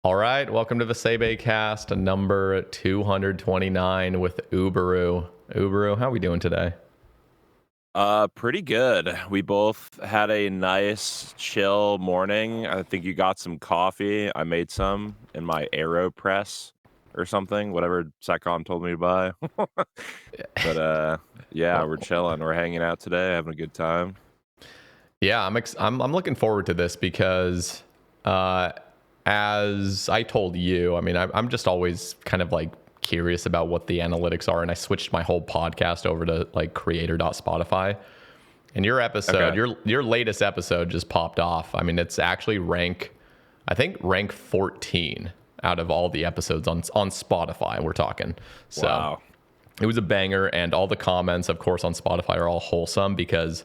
All right, welcome to the Sae Bae Cast, number 229 with Ubaru. Ubaru, how are we doing today? Pretty good. We both had a nice chill morning. I think you got some coffee. I made some in my AeroPress or something, whatever Secom told me to buy. But yeah, we're Well, chilling. We're hanging out today, having a good time. yeah, I'm looking forward to this because, uh, as I told you, I mean, I'm just always kind of like curious about what the analytics are, and I switched my whole podcast over to like creator.spotify. And your episode, Okay. your latest episode just popped off. I mean, it's actually I think rank 14 out of all the episodes on Spotify. We're talking. So Wow. it was a banger, and all the comments, of course, on Spotify are all wholesome because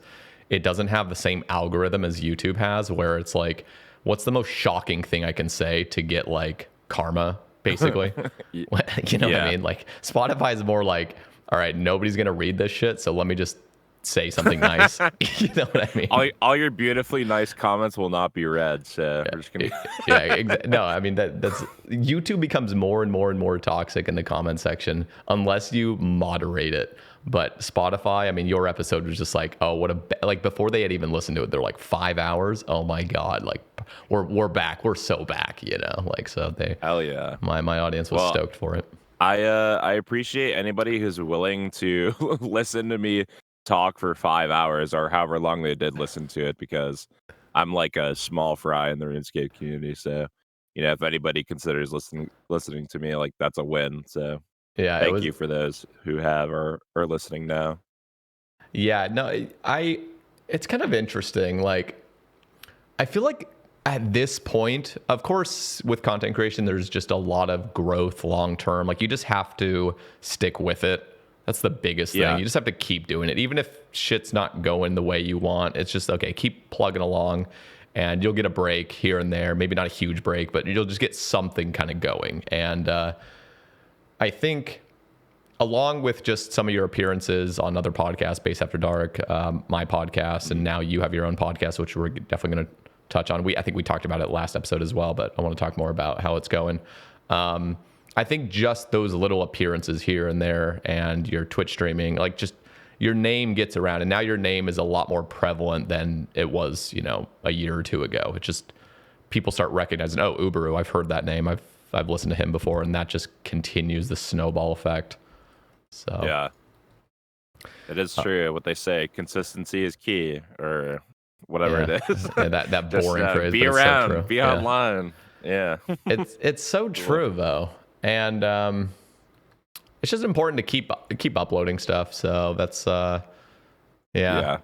it doesn't have the same algorithm as YouTube has, where it's like, what's the most shocking thing I can say to get like karma, basically? Y- You know what I Yeah. mean? Like Spotify is more like, all right, nobody's gonna read this shit, so let me just say something nice. You know what I mean? All your beautifully nice comments will not be read, so we're just gonna. Yeah, no, I mean that's YouTube becomes more and more and more toxic in the comment section unless you moderate it. But Spotify, I mean, your episode was just like, oh, what a like before they had even listened to it, they're like 5 hours. Oh my god, like we're back, we're so back, you know, like so they Hell yeah. my audience was Well, stoked for it. I appreciate anybody who's willing to listen to me talk for 5 hours or however long they did listen to it, because I'm like a small fry in the RuneScape community. So, if anybody considers listening to me, like, that's a win. So Yeah, it thank was. you for those who have or are listening now. Yeah, no, it's kind of interesting. Like, I feel like at this point, of course, with content creation, there's just a lot of growth long term. Like, you just have to stick with it. That's the biggest thing. Yeah. You just have to keep doing it. Even if shit's not going the way you want, it's just okay, keep plugging along and you'll get a break here and there. Maybe not a huge break, but you'll just get something kind of going. And I think along with just some of your appearances on other podcasts, Base After Dark, my podcast, and now you have your own podcast, which we're definitely going to touch on. I think we talked about it last episode as well, but I want to talk more about how it's going. I think just those little appearances here and there, and your Twitch streaming, like just your name gets around, and now your name is a lot more prevalent than it was, a year or two ago. It just people start recognizing, oh, Ubaru, I've heard that name. I've listened to him before, and that just continues the snowball effect. So Yeah, it is true. What they say, consistency is key, or whatever yeah, it is. yeah, that Just boring phrase, be but it's so around, true. be Yeah, online. Yeah. it's so Cool. true though, and it's just important to keep uploading stuff. So that's yeah, Yeah.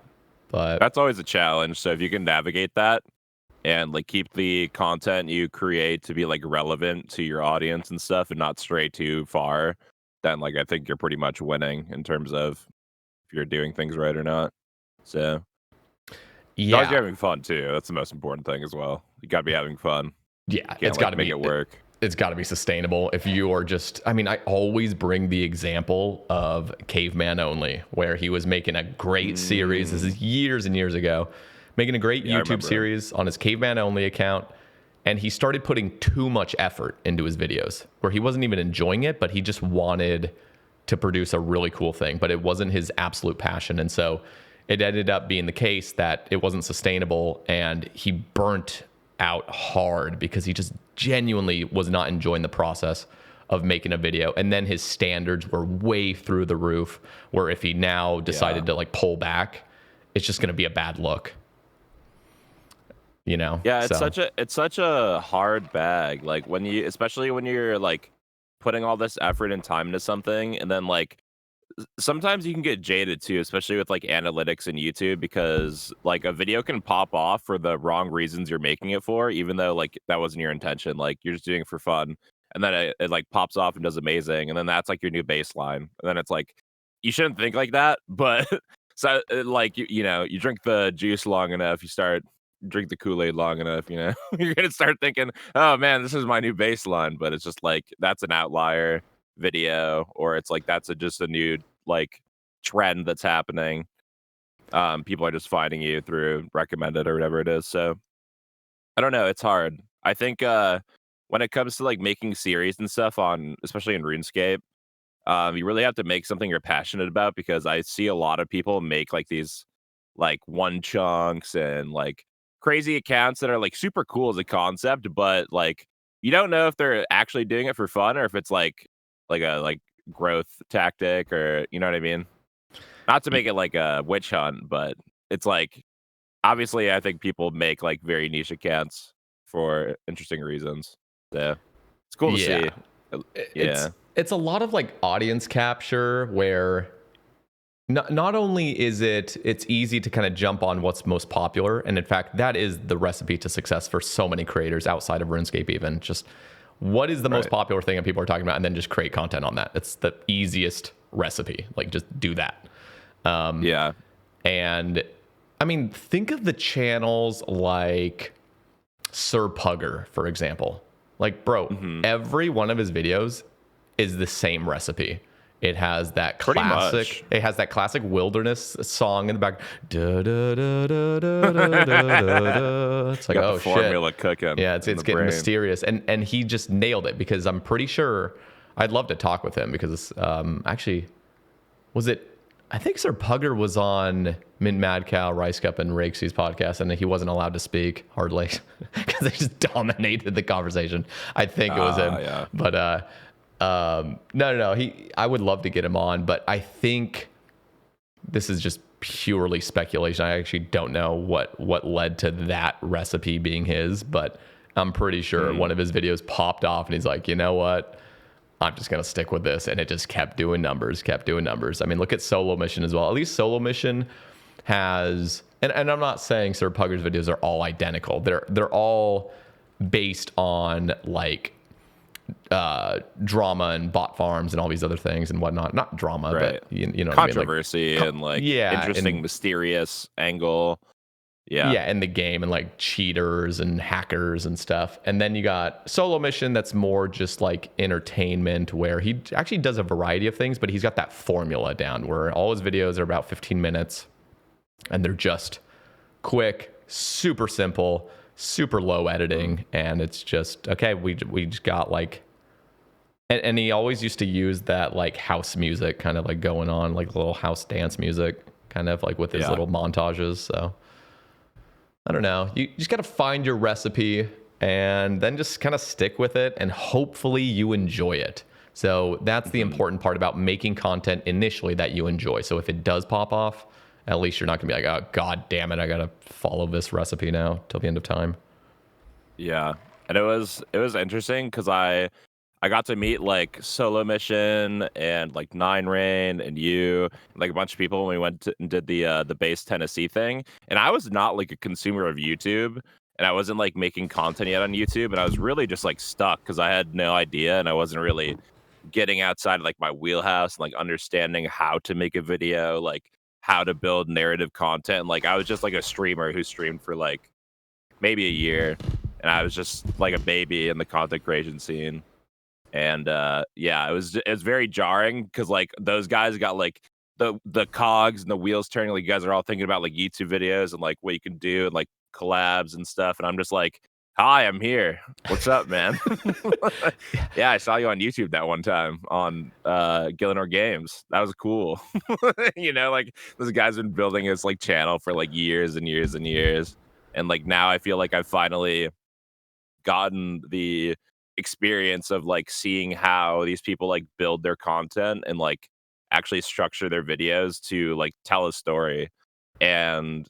but That's always a challenge. So if you can navigate that and like keep the content you create to be like relevant to your audience and stuff and not stray too far, then like I think you're pretty much winning in terms of if you're doing things right or not. So as long as yeah, you're having fun too, that's the most important thing as well. You gotta be having fun. yeah, You can't like make it work. it's got to be sustainable. If you are just, I mean, I always bring the example of Caveman Only, where he was making a great series. This is years and years ago, making a great Yeah, I YouTube remember him. series on his Caveman Only account. And he started putting too much effort into his videos where he wasn't even enjoying it, but he just wanted to produce a really cool thing, but it wasn't his absolute passion. And so it ended up being the case that it wasn't sustainable and he burnt out hard because he just genuinely was not enjoying the process of making a video. And then his standards were way through the roof, where if he now Yeah. decided to like pull back, it's just going to be a bad look, you know? Yeah, So it's such a hard bag. Like when you, especially when you're like putting all this effort and time into something, and then like sometimes you can get jaded too, especially with like analytics and YouTube, because like a video can pop off for the wrong reasons you're making it for, even though like that wasn't your intention. Like you're just doing it for fun, and then it like pops off and does amazing, and then that's like your new baseline. And then it's like you shouldn't think like that, but so like you drink the juice long enough, you start drink the Kool-Aid long enough, you're gonna start thinking, oh man, this is my new baseline. But it's just like that's an outlier video, or it's like that's just a new like trend that's happening. People are just finding you through recommended or whatever it is. So I don't know, it's hard. I think when it comes to like making series and stuff on, especially in RuneScape, you really have to make something you're passionate about, because I see a lot of people make like these like one chunks and like crazy accounts that are like super cool as a concept, but like you don't know if they're actually doing it for fun or if it's like a like growth tactic, or you know what I mean? Not to make it like a witch hunt, but it's like obviously I think people make like very niche accounts for interesting reasons. So it's cool to Yeah. see. Yeah. It's a lot of like audience capture where not only is it's easy to kind of jump on what's most popular, and in fact that is the recipe to success for so many creators outside of RuneScape. Even just what is the most popular thing that people are talking about, and then just create content on that. It's the easiest recipe. Like just do that. Yeah. And I mean, think of the channels like Sir Pugger, for example. Like, bro, every one of his videos is the same recipe. It has that classic. It has that classic wilderness song in the back. Da, da, da, da, da, da, da, da. It's like, got oh the formula shit, cooking. yeah, it's getting brain. mysterious, and he just nailed it, because I'm pretty sure I'd love to talk with him, because actually, was it? I think Sir Pugger was on Mint Mad Cow, Rice Cup, and Rakesy's podcast, and he wasn't allowed to speak hardly because they just dominated the conversation. I think it was him, Yeah. but no. I would love to get him on, but I think this is just purely speculation. I actually don't know what led to that recipe being his, but I'm pretty sure one of his videos popped off, and he's like, you know what? I'm just going to stick with this. And it just kept doing numbers. I mean, look at Solo Mission as well. At least Solo Mission has, and I'm not saying Sir Pugger's videos are all identical. They're all based on like drama and bot farms and all these other things and whatnot. Not drama, but you know, controversy what I mean? and like yeah, interesting, and, mysterious angle. Yeah, in the game, and like cheaters and hackers and stuff. And then you got Solo Mission that's more just like entertainment, where he actually does a variety of things, but he's got that formula down where all his videos are about 15 minutes and they're just quick, super simple, super low editing, and it's just okay, we just got like, and he always used to use that like house music kind of like going on, like little house dance music kind of like with his little montages. So I don't know. You just got to find your recipe and then just kind of stick with it, and hopefully you enjoy it. So that's the important part about making content initially, that you enjoy. So if it does pop off, at least you're not going to be like, oh, God damn it, I got to follow this recipe now till the end of time. Yeah. And it was interesting because I got to meet like Solo Mission and like Nine Rain and you, like a bunch of people when we went and did the base Tennessee thing. And I was not like a consumer of YouTube, and I wasn't like making content yet on YouTube, and I was really just like stuck because I had no idea, and I wasn't really getting outside of like my wheelhouse and like understanding how to make a video, like how to build narrative content. Like I was just like a streamer who streamed for like maybe a year, and I was just like a baby in the content creation scene. And yeah, it was very jarring because like those guys got like the cogs and the wheels turning. Like you guys are all thinking about like YouTube videos and like what you can do and like collabs and stuff. And I'm just like, hi, I'm here. What's up, man? Yeah, I saw you on YouTube that one time on Gillinor Games. That was cool. You know, like this guy's been building his like channel for like years and years and years. And like now I feel like I've finally gotten the experience of like seeing how these people like build their content and like actually structure their videos to like tell a story. And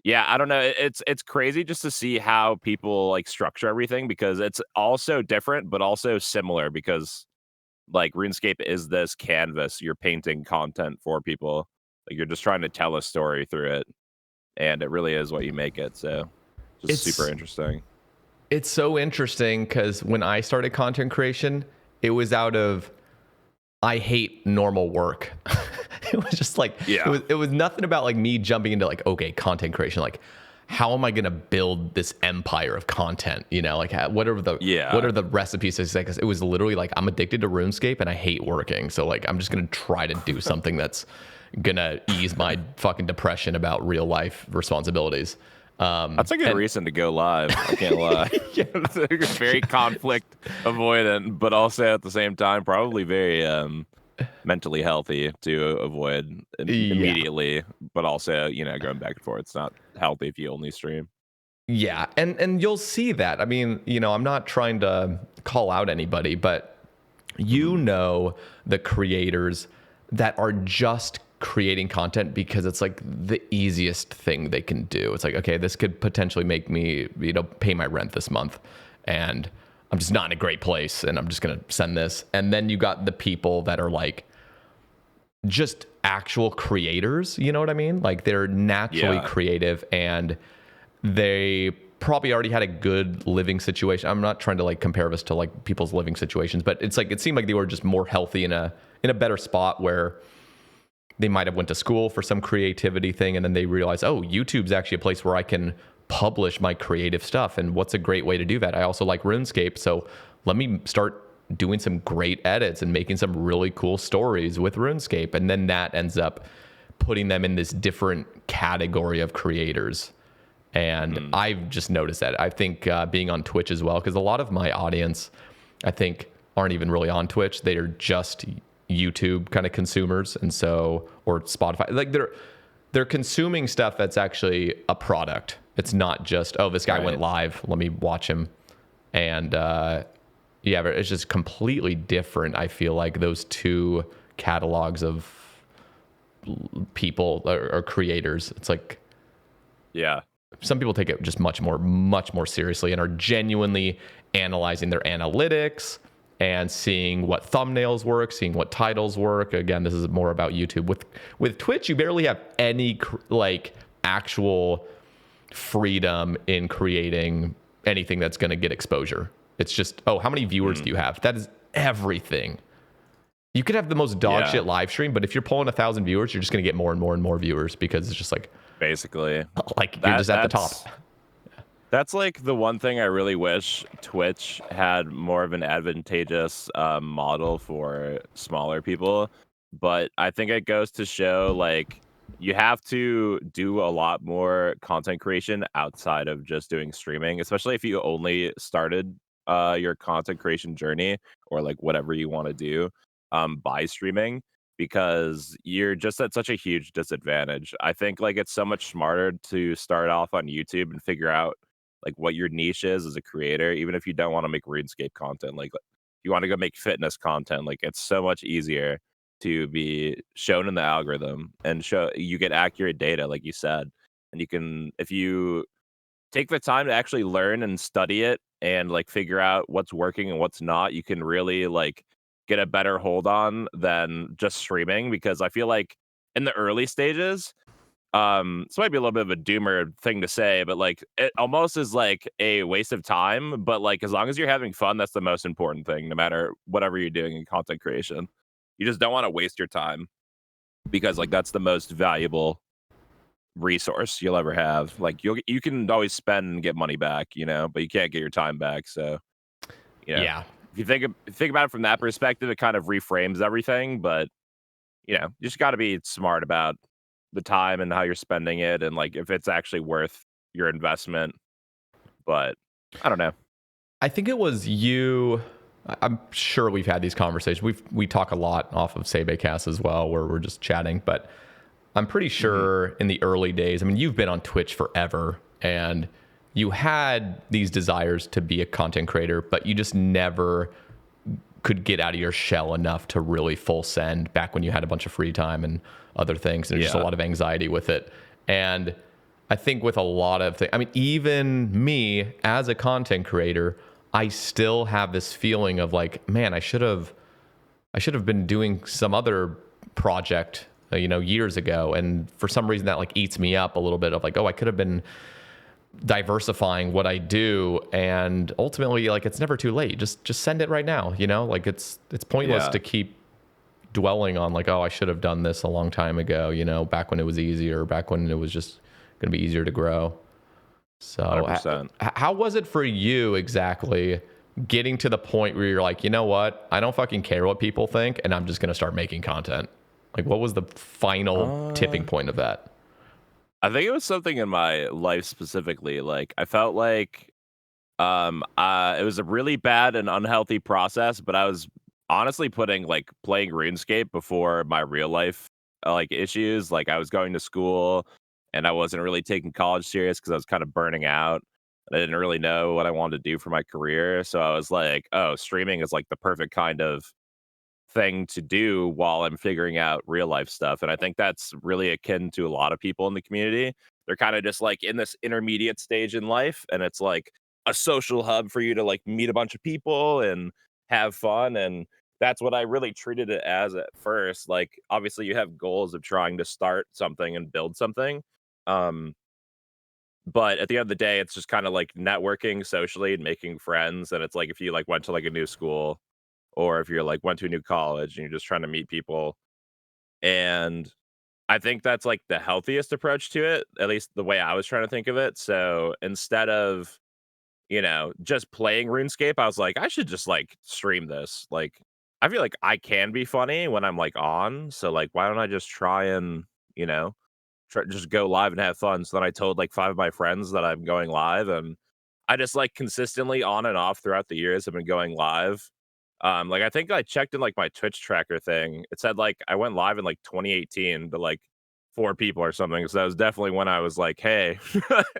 yeah, I don't know, it's crazy just to see how people like structure everything, because it's also different but also similar, because like RuneScape is this canvas you're painting content for people. Like you're just trying to tell a story through it, and it really is what you make it. So just super interesting. It's so interesting because when I started content creation, it was out of, I hate normal work. It was just like, it was nothing about like me jumping into like, okay, content creation. Like, how am I going to build this empire of content? You know, like what are the recipes? Because it was literally like, I'm addicted to RuneScape and I hate working. So like, I'm just going to try to do something that's going to ease my fucking depression about real life responsibilities. That's a good reason to go live. I can't lie. It's very conflict avoidant, but also at the same time probably very mentally healthy to avoid immediately. But also, going back and forth, it's not healthy if you only stream. Yeah, and you'll see that. I mean, I'm not trying to call out anybody, but the creators that are just creating content because it's like the easiest thing they can do. It's like, okay, this could potentially make me, pay my rent this month, and I'm just not in a great place, and I'm just gonna send this. And then you got the people that are like just actual creators, you know what I mean? Like they're naturally creative, and they probably already had a good living situation. I'm not trying to like compare this to like people's living situations, but it's like it seemed like they were just more healthy in a better spot where they might have went to school for some creativity thing, and then they realized, oh, YouTube's actually a place where I can publish my creative stuff, and what's a great way to do that? I also like RuneScape, so let me start doing some great edits and making some really cool stories with RuneScape, and then that ends up putting them in this different category of creators. And I've just noticed that. I think being on Twitch as well, because a lot of my audience, I think, aren't even really on Twitch. They are just YouTube kind of consumers, and so, or Spotify. Like they're consuming stuff that's actually a product. It's not just, oh, this guy went live, let me watch him. And it's just completely different. I feel like those two catalogs of people or creators. It's like, some people take it just much more seriously and are genuinely analyzing their analytics and seeing what thumbnails work, seeing what titles work. Again, this is more about YouTube. With Twitch, you barely have any like actual freedom in creating anything that's going to get exposure. It's just, oh, how many viewers do you have? That is everything. You could have the most dog shit live stream, but if you're pulling 1,000 viewers, you're just going to get more and more and more viewers, because it's just like, basically, like you're just at the top. That's like the one thing I really wish Twitch had more of an advantageous model for smaller people. But I think it goes to show, like, you have to do a lot more content creation outside of just doing streaming, especially if you only started your content creation journey, or like whatever you want to do by streaming, because you're just at such a huge disadvantage. I think like it's so much smarter to start off on YouTube and figure out like what your niche is as a creator, even if you don't want to make RuneScape content. Like you want to go make fitness content, like it's so much easier to be shown in the algorithm and you get accurate data, like you said. And you can, if you take the time to actually learn and study it and like figure out what's working and what's not, you can really like get a better hold on than just streaming. Because I feel like in the early stages, this might be a little bit of a doomer thing to say, but like it almost is like a waste of time. But like as long as you're having fun, that's the most important thing, no matter whatever you're doing in content creation. You just don't want to waste your time, because like that's the most valuable resource you'll ever have. Like you can always spend and get money back, but you can't get your time back. So if you think about it from that perspective, it kind of reframes everything. But you just got to be smart about the time and how you're spending it, and like if it's actually worth your investment. But I don't know. I think it was you. I'm sure we've had these conversations. We talk a lot off of Sae Bae Casts as well, where we're just chatting. But I'm pretty sure in the early days, I mean, you've been on Twitch forever, and you had these desires to be a content creator, but you just never could get out of your shell enough to really full send back when you had a bunch of free time and other things, and just a lot of anxiety with it. And I think with a lot of things, I mean, even me as a content creator, I still have this feeling of like, man, I should have been doing some other project, years ago. And for some reason that like eats me up a little bit of like, oh, I could have been diversifying what I do. And ultimately, like, it's never too late. Just send it right now. Like it's pointless to keep dwelling on like, oh, I should have done this a long time ago, back when it was easier, back when it was just going to be easier to grow. So how was it for you exactly getting to the point where you're like, you know what? I don't fucking care what people think, and I'm just going to start making content. Like, what was the final tipping point of that? I think it was something in my life specifically. Like I felt like it was a really bad and unhealthy process, but I was honestly putting like playing RuneScape before my real life like issues. Like I was going to school and I wasn't really taking college serious because I was kind of burning out. I didn't really know what I wanted to do for my career. So I was like, oh, streaming is like the perfect kind of thing to do while I'm figuring out real life stuff. And I think that's really akin to a lot of people in the community. They're kind of just like in this intermediate stage in life, and it's like a social hub for you to like meet a bunch of people and have fun. And that's what I really treated it as at first. Like, obviously, you have goals of trying to start something and build something. Um, but at the end of the day, it's just kind of like networking socially and making friends. And it's like if you like went to like a new school or if you're like went to a new college and you're just trying to meet people. And I think that's like the healthiest approach to it, at least the way I was trying to think of it. So instead of, just playing RuneScape, I was like, I should just like stream this. Like, I feel like I can be funny when I'm like on. So like, why don't I just try and, you know, just go live and have fun. So then I told like 5 of my friends that I'm going live, and I just like consistently on and off throughout the years have been going live. Like I think I checked in like my Twitch tracker thing. It said like I went live in like 2018 to like 4 people or something. So that was definitely when I was like, hey,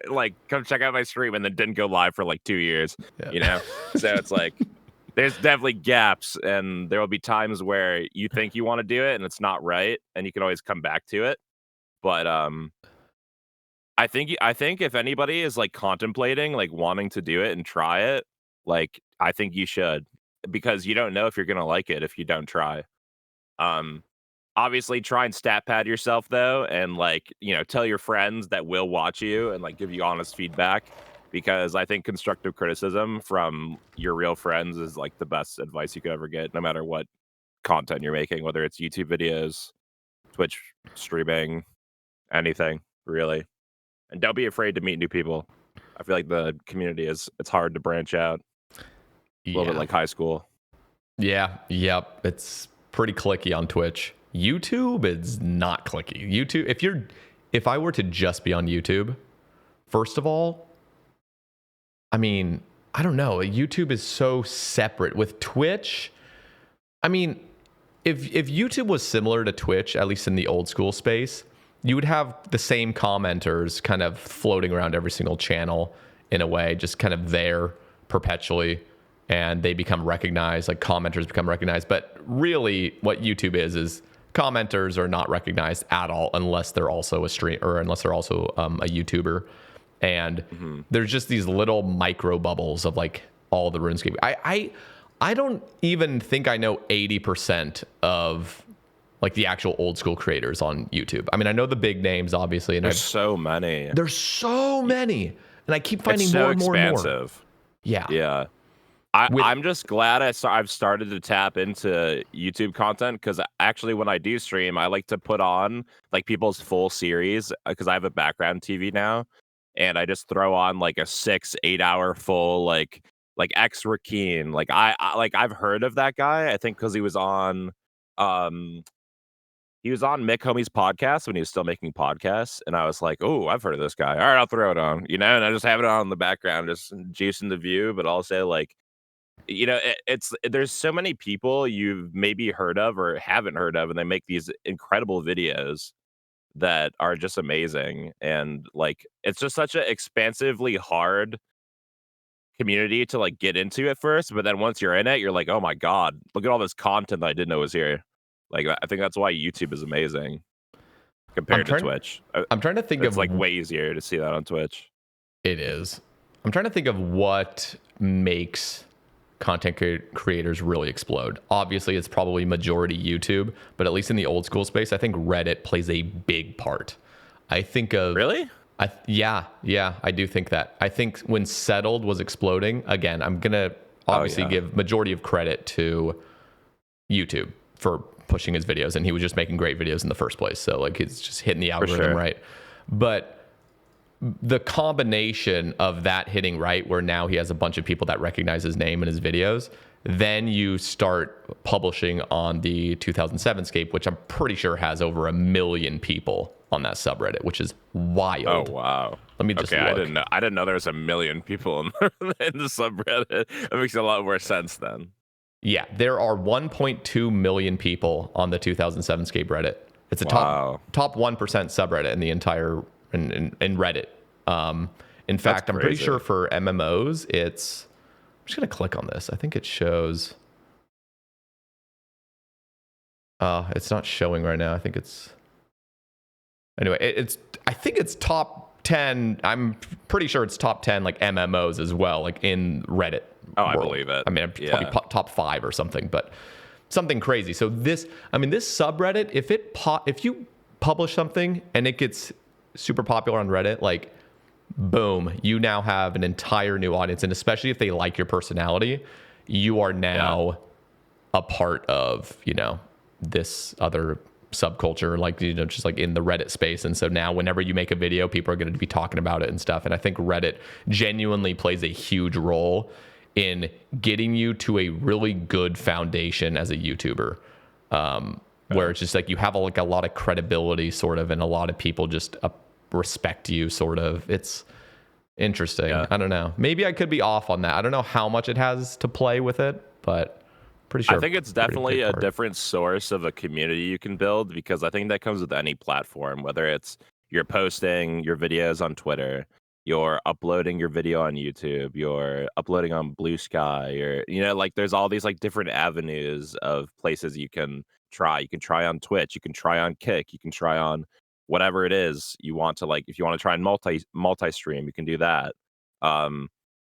like come check out my stream, and then didn't go live for like 2 years, Yeah. you know? So it's like there's definitely gaps, and there will be times where you think you want to do it and it's not right, and you can always come back to it. But I think if anybody is like contemplating like wanting to do it and try it, like I think you should, because you don't know if you're gonna like it if you don't try. Um Obviously try and stat pad yourself though, and like, tell your friends that will watch you and like give you honest feedback, because I think constructive criticism from your real friends is like the best advice you could ever get, no matter what content you're making, whether it's YouTube videos, Twitch streaming, anything, really. And don't be afraid to meet new people. I feel like the community it's hard to branch out. A little bit Yeah. like high school. Yeah. Yep. It's pretty clicky on Twitch. YouTube is not clicky. YouTube, if I were to just be on YouTube, first of all, I mean, I don't know. YouTube is so separate with Twitch. I mean, if YouTube was similar to Twitch, at least in the old school space, you would have the same commenters kind of floating around every single channel in a way, just kind of there perpetually, and they become recognized, like commenters become recognized. But really what YouTube is commenters are not recognized at all unless they're also a stream, or unless they're also a YouTuber. And there's just these little micro bubbles of like all the RuneScape. I don't even think I know 80% of like the actual old school creators on YouTube. I mean, I know the big names, obviously, and There's so many. there's so many, and I keep finding It's so more and more and more. expansive. Yeah. Yeah. With- I'm just glad I've started to tap into YouTube content, because actually when I do stream, I like to put on like people's full series, because I have a background TV now, and I just throw on like a 6-8 hour full like X Rakeen. Like I've heard of that guy. I think because um he was on Mick Homie's podcast when he was still making podcasts, and I was like, "Oh, I've heard of this guy. All right, I'll throw it on." And I just have it on in the background, just juicing the view, but also like, it's there's so many people you've maybe heard of or haven't heard of, and they make these incredible videos that are just amazing. And like, it's just such an expansively hard community to like get into at first, but then once you're in it, you're like, oh my god, look at all this content that I didn't know was here. Like, I think that's why YouTube is amazing compared to Twitch. I'm trying to think It's of like way easier to see that on Twitch. It is. I'm trying to think of what makes content creators really explode. Obviously, it's probably majority YouTube, but at least in the old school space, I think Reddit plays a big part. I think of Really? Yeah, I do think that. I think when Settled was exploding, again, I'm gonna obviously give majority of credit to YouTube for pushing his videos, and he was just making great videos in the first place. So like, he's just hitting the algorithm right. But the combination of that hitting right, where now he has a bunch of people that recognize his name and his videos, then you start publishing on the 2007 scape, which I'm pretty sure has over 1 million people on that subreddit, which is wild. Oh wow. Let me just Okay, look. I didn't know there was 1 million people in the subreddit. That makes a lot more sense then. Yeah, there are 1.2 million people on the 2007 Skate Reddit. It's a Wow. top 1% subreddit in the entire in Reddit. In fact, I'm pretty crazy. sure for MMOs, it's. I'm just gonna click on this. I think it shows. It's not showing right now. I think it's. Anyway, it's. I think it's top 10. I'm pretty sure it's top 10 like MMOs as well, like in Reddit. Oh, I world. believe it. I mean, probably top 5 or something, but something crazy. So this subreddit, if you publish something and it gets super popular on Reddit, like boom, you now have an entire new audience. And especially if they like your personality, you are now a part of, this other subculture, like, just like in the Reddit space. And so now whenever you make a video, people are going to be talking about it and stuff. And I think Reddit genuinely plays a huge role in getting you to a really good foundation as a YouTuber, where it's just like you have a lot of credibility sort of, and a lot of people just respect you sort of. It's interesting. Yeah. I don't know. Maybe I could be off on that. I don't know how much it has to play with it, but pretty sure. I think it's definitely a different source of a community you can build, because I think that comes with any platform, whether it's you're posting your videos on Twitter, you're uploading your video on YouTube, you're uploading on Blue Sky, or like there's all these like different avenues of places you can try. You can try on Twitch, you can try on Kick, you can try on whatever it is you want to, like if you want to try and multi-stream, you can do that.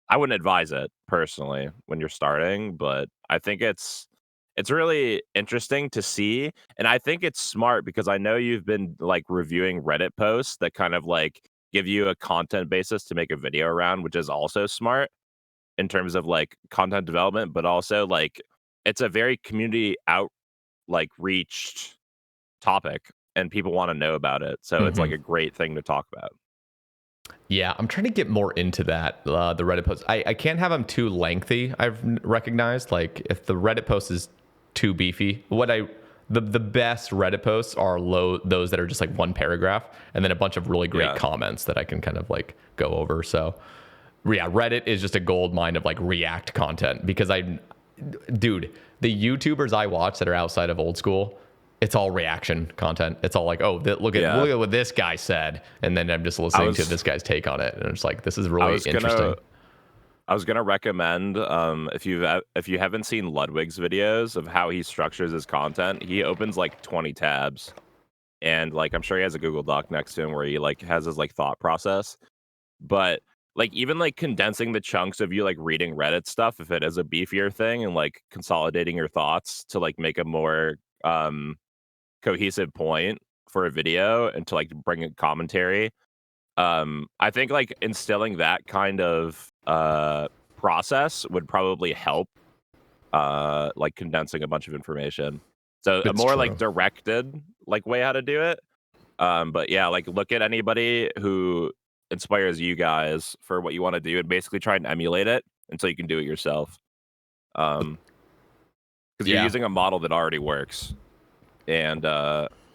I wouldn't advise it personally when you're starting, but I think it's really interesting to see, and I think it's smart because I know you've been like reviewing Reddit posts that kind of like give you a content basis to make a video around, which is also smart in terms of like content development, but also like it's a very community reached topic and people want to know about it. So it's like a great thing to talk about. Yeah, I'm trying to get more into that, the Reddit post. I can't have them too lengthy, I've recognized. Like, if the Reddit post is too beefy, the best Reddit posts are those that are just like one paragraph and then a bunch of really great comments that I can kind of like go over. So, yeah, Reddit is just a gold mine of like React content, because dude, the YouTubers I watch that are outside of old school, it's all reaction content. It's all like, look at what this guy said, and then I'm just listening to this guy's take on it, and it's like, this is really interesting. I was gonna recommend if you haven't seen Ludwig's videos of how he structures his content, he opens like 20 tabs, and like I'm sure he has a Google Doc next to him where he like has his like thought process, but like even like condensing the chunks of you like reading Reddit stuff, if it is a beefier thing, and like consolidating your thoughts to like make a more cohesive point for a video and to like bring a commentary. I think like instilling that kind of process would probably help like condensing a bunch of information. So a more like directed like way how to do it. But yeah, like look at anybody who inspires you guys for what you want to do and basically try and emulate it until you can do it yourself. Because you're using a model that already works. And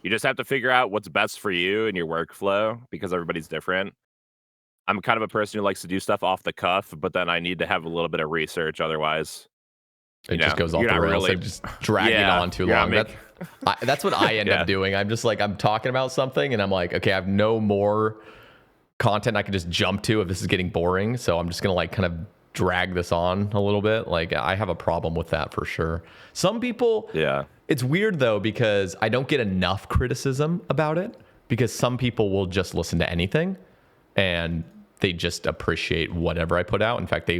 you just have to figure out what's best for you and your workflow, because everybody's different. I'm kind of a person who likes to do stuff off the cuff, but then I need to have a little bit of research. Otherwise, it just goes off the rails. Really, just dragging on too long. That's what I end up doing. I'm just like, I'm talking about something and I'm like, okay, I have no more content I can just jump to if this is getting boring. So I'm just going to like kind of drag this on a little bit. Like, I have a problem with that for sure. Some people, it's weird though, because I don't get enough criticism about it, because some people will just listen to anything and they just appreciate whatever I put out. In fact,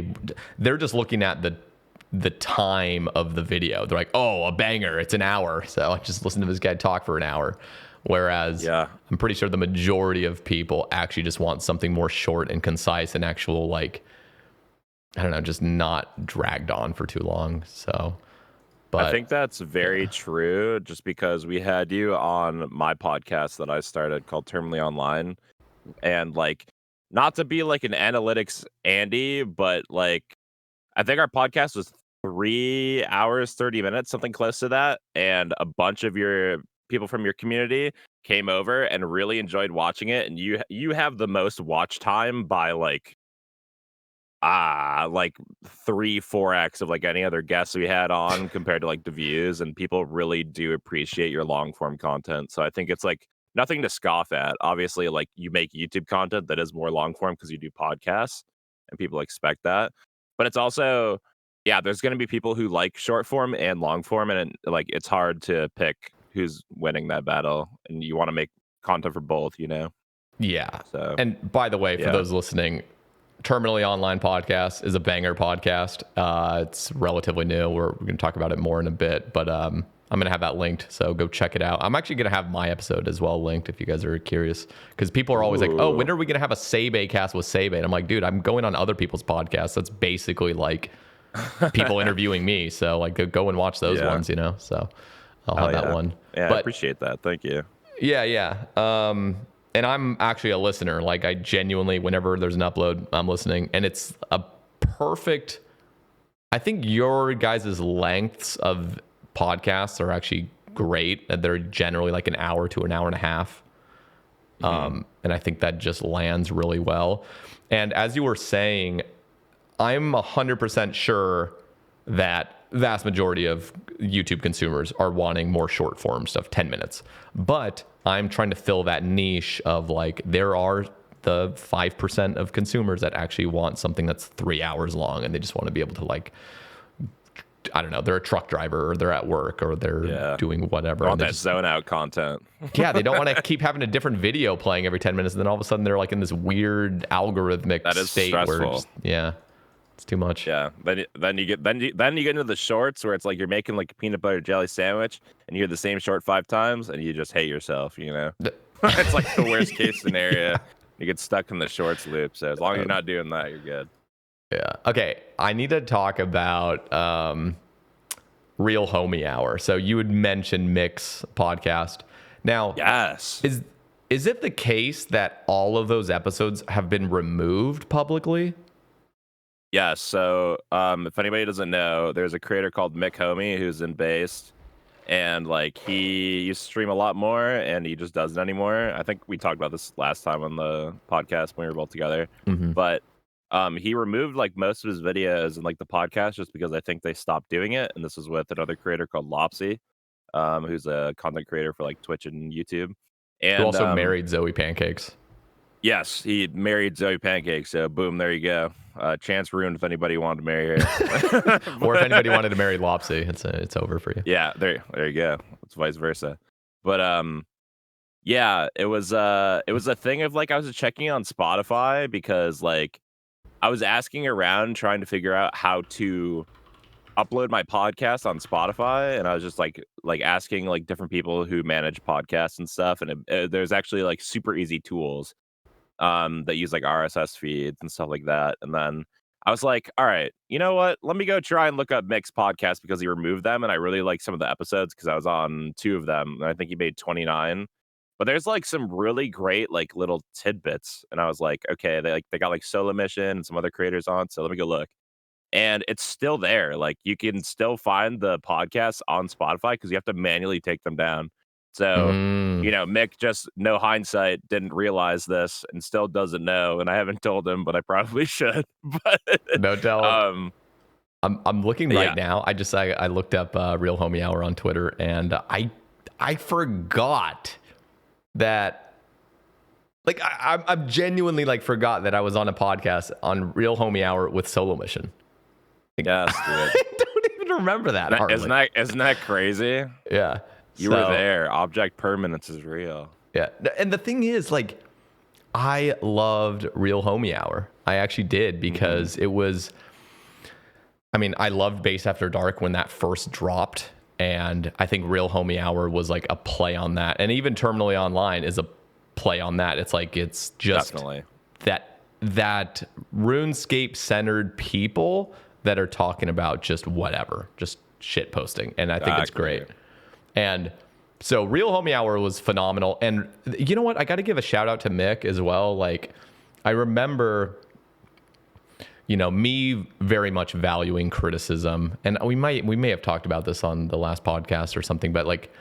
they're just looking at the time of the video. They're like, oh, a banger, it's an hour, so I just listen to this guy talk for an hour. Whereas I'm pretty sure the majority of people actually just want something more short and concise and actual, like, I don't know, just not dragged on for too long. So, but I think that's very true, just because we had you on my podcast that I started called Terminally Online. And like, not to be like an analytics Andy, but like, I think our podcast was 3 hours, 30 minutes, something close to that. And a bunch of your people from your community came over and really enjoyed watching it, and you have the most watch time by like 3-4x of like any other guests we had on compared to like the views, and people really do appreciate your long form content. So I think it's like nothing to scoff at. Obviously, like you make YouTube content that is more long form because you do podcasts and people expect that. But it's also, yeah, there's going to be people who like short form and long form, and like it's hard to pick who's winning that battle, and you want to make content for both, you know? Yeah. So, and by the way, for yeah. those listening, Terminally Online Podcast is a banger podcast. It's relatively new. We're going to talk about it more in a bit, but I'm going to have that linked, so go check it out. I'm actually going to have my episode as well linked if you guys are curious, because people are always like, oh, when are we going to have a Sae Bae Cast with Sae Bae? And I'm like, dude, I'm going on other people's podcasts. That's basically like people interviewing me. So like go and watch those ones, you know? So I'll have that one. Yeah, but, I appreciate that. Thank you. Yeah. And I'm actually a listener. Like I genuinely, whenever there's an upload, I'm listening, and it's a perfect. I think your guys' lengths of podcasts are actually great. They're generally like an hour to an hour and a half. And I think that just lands really well. And as you were saying, I'm 100% sure that vast majority of YouTube consumers are wanting more short form stuff, 10 minutes. But I'm trying to fill that niche of like, there are the 5% of consumers that actually want something that's 3 hours long, and they just want to be able to like, I don't know, they're a truck driver or they're at work or they're doing whatever. All that zone out content. Yeah, they don't want to keep having a different video playing every 10 minutes, and then all of a sudden they're like in this weird algorithmic that is state stressful. where it's too much. Yeah, then you get into the shorts where it's like you're making like a peanut butter jelly sandwich and you hear the same short 5 times and you just hate yourself, you know? It's like the worst case scenario. Yeah. You get stuck in the shorts loop. So as long as you're not doing that, you're good. Yeah. Okay. I need to talk about Real Homie Hour. So you had mentioned Mick's podcast. Now, yes. Is it the case that all of those episodes have been removed publicly? Yeah, so if anybody doesn't know, there's a creator called Mick Homie who's in Based, and like he used to stream a lot more, and he just doesn't anymore. I think we talked about this last time on the podcast when we were both together. But he removed like most of his videos and like the podcast just because I think they stopped doing it. And this is with another creator called Lopsy, who's a content creator for like Twitch and YouTube. And who also married Zoe Pancakes. Yes, he married Zoe Pancakes. So boom, there you go. Chance ruined if anybody wanted to marry her. Or if anybody wanted to marry Lopsy, it's over for you. Yeah, there you go. It's vice versa. But yeah, it was a thing of like I was checking on Spotify because like I was asking around trying to figure out how to upload my podcast on Spotify, and I was just like asking like different people who manage podcasts and stuff, and there's actually like super easy tools that use like RSS feeds and stuff like that. And then I was like, all right, you know what? Let me go try and look up Mick's podcast because he removed them, and I really like some of the episodes because I was on 2 of them, and I think he made 29. But there's like some really great like little tidbits, and I was like, okay, they got like Solo Mission and some other creators on, so let me go look. And it's still there. Like you can still find the podcasts on Spotify because you have to manually take them down. So, you know, Mick just no hindsight didn't realize this and still doesn't know. And I haven't told him, but I probably should. But no, tell him. I'm looking right now. I looked up Real Homie Hour on Twitter, and I forgot that. Like I'm genuinely like forgot that I was on a podcast on Real Homie Hour with Solo Mission. Yes, dude. I don't even remember that. Isn't that crazy? Yeah. You were there. Object permanence is real. Yeah. And the thing is, like, I loved Real Homie Hour. I actually did because it was, I mean, I loved Base After Dark when that first dropped. And I think Real Homie Hour was like a play on that. And even Terminally Online is a play on that. It's like, it's just definitely that RuneScape centered people that are talking about just whatever, just shit posting. And I think it's great. And so Real Homie Hour was phenomenal. And you know what? I got to give a shout out to Mick as well. Like, I remember, you know, me very much valuing criticism. And we may have talked about this on the last podcast or something, but like,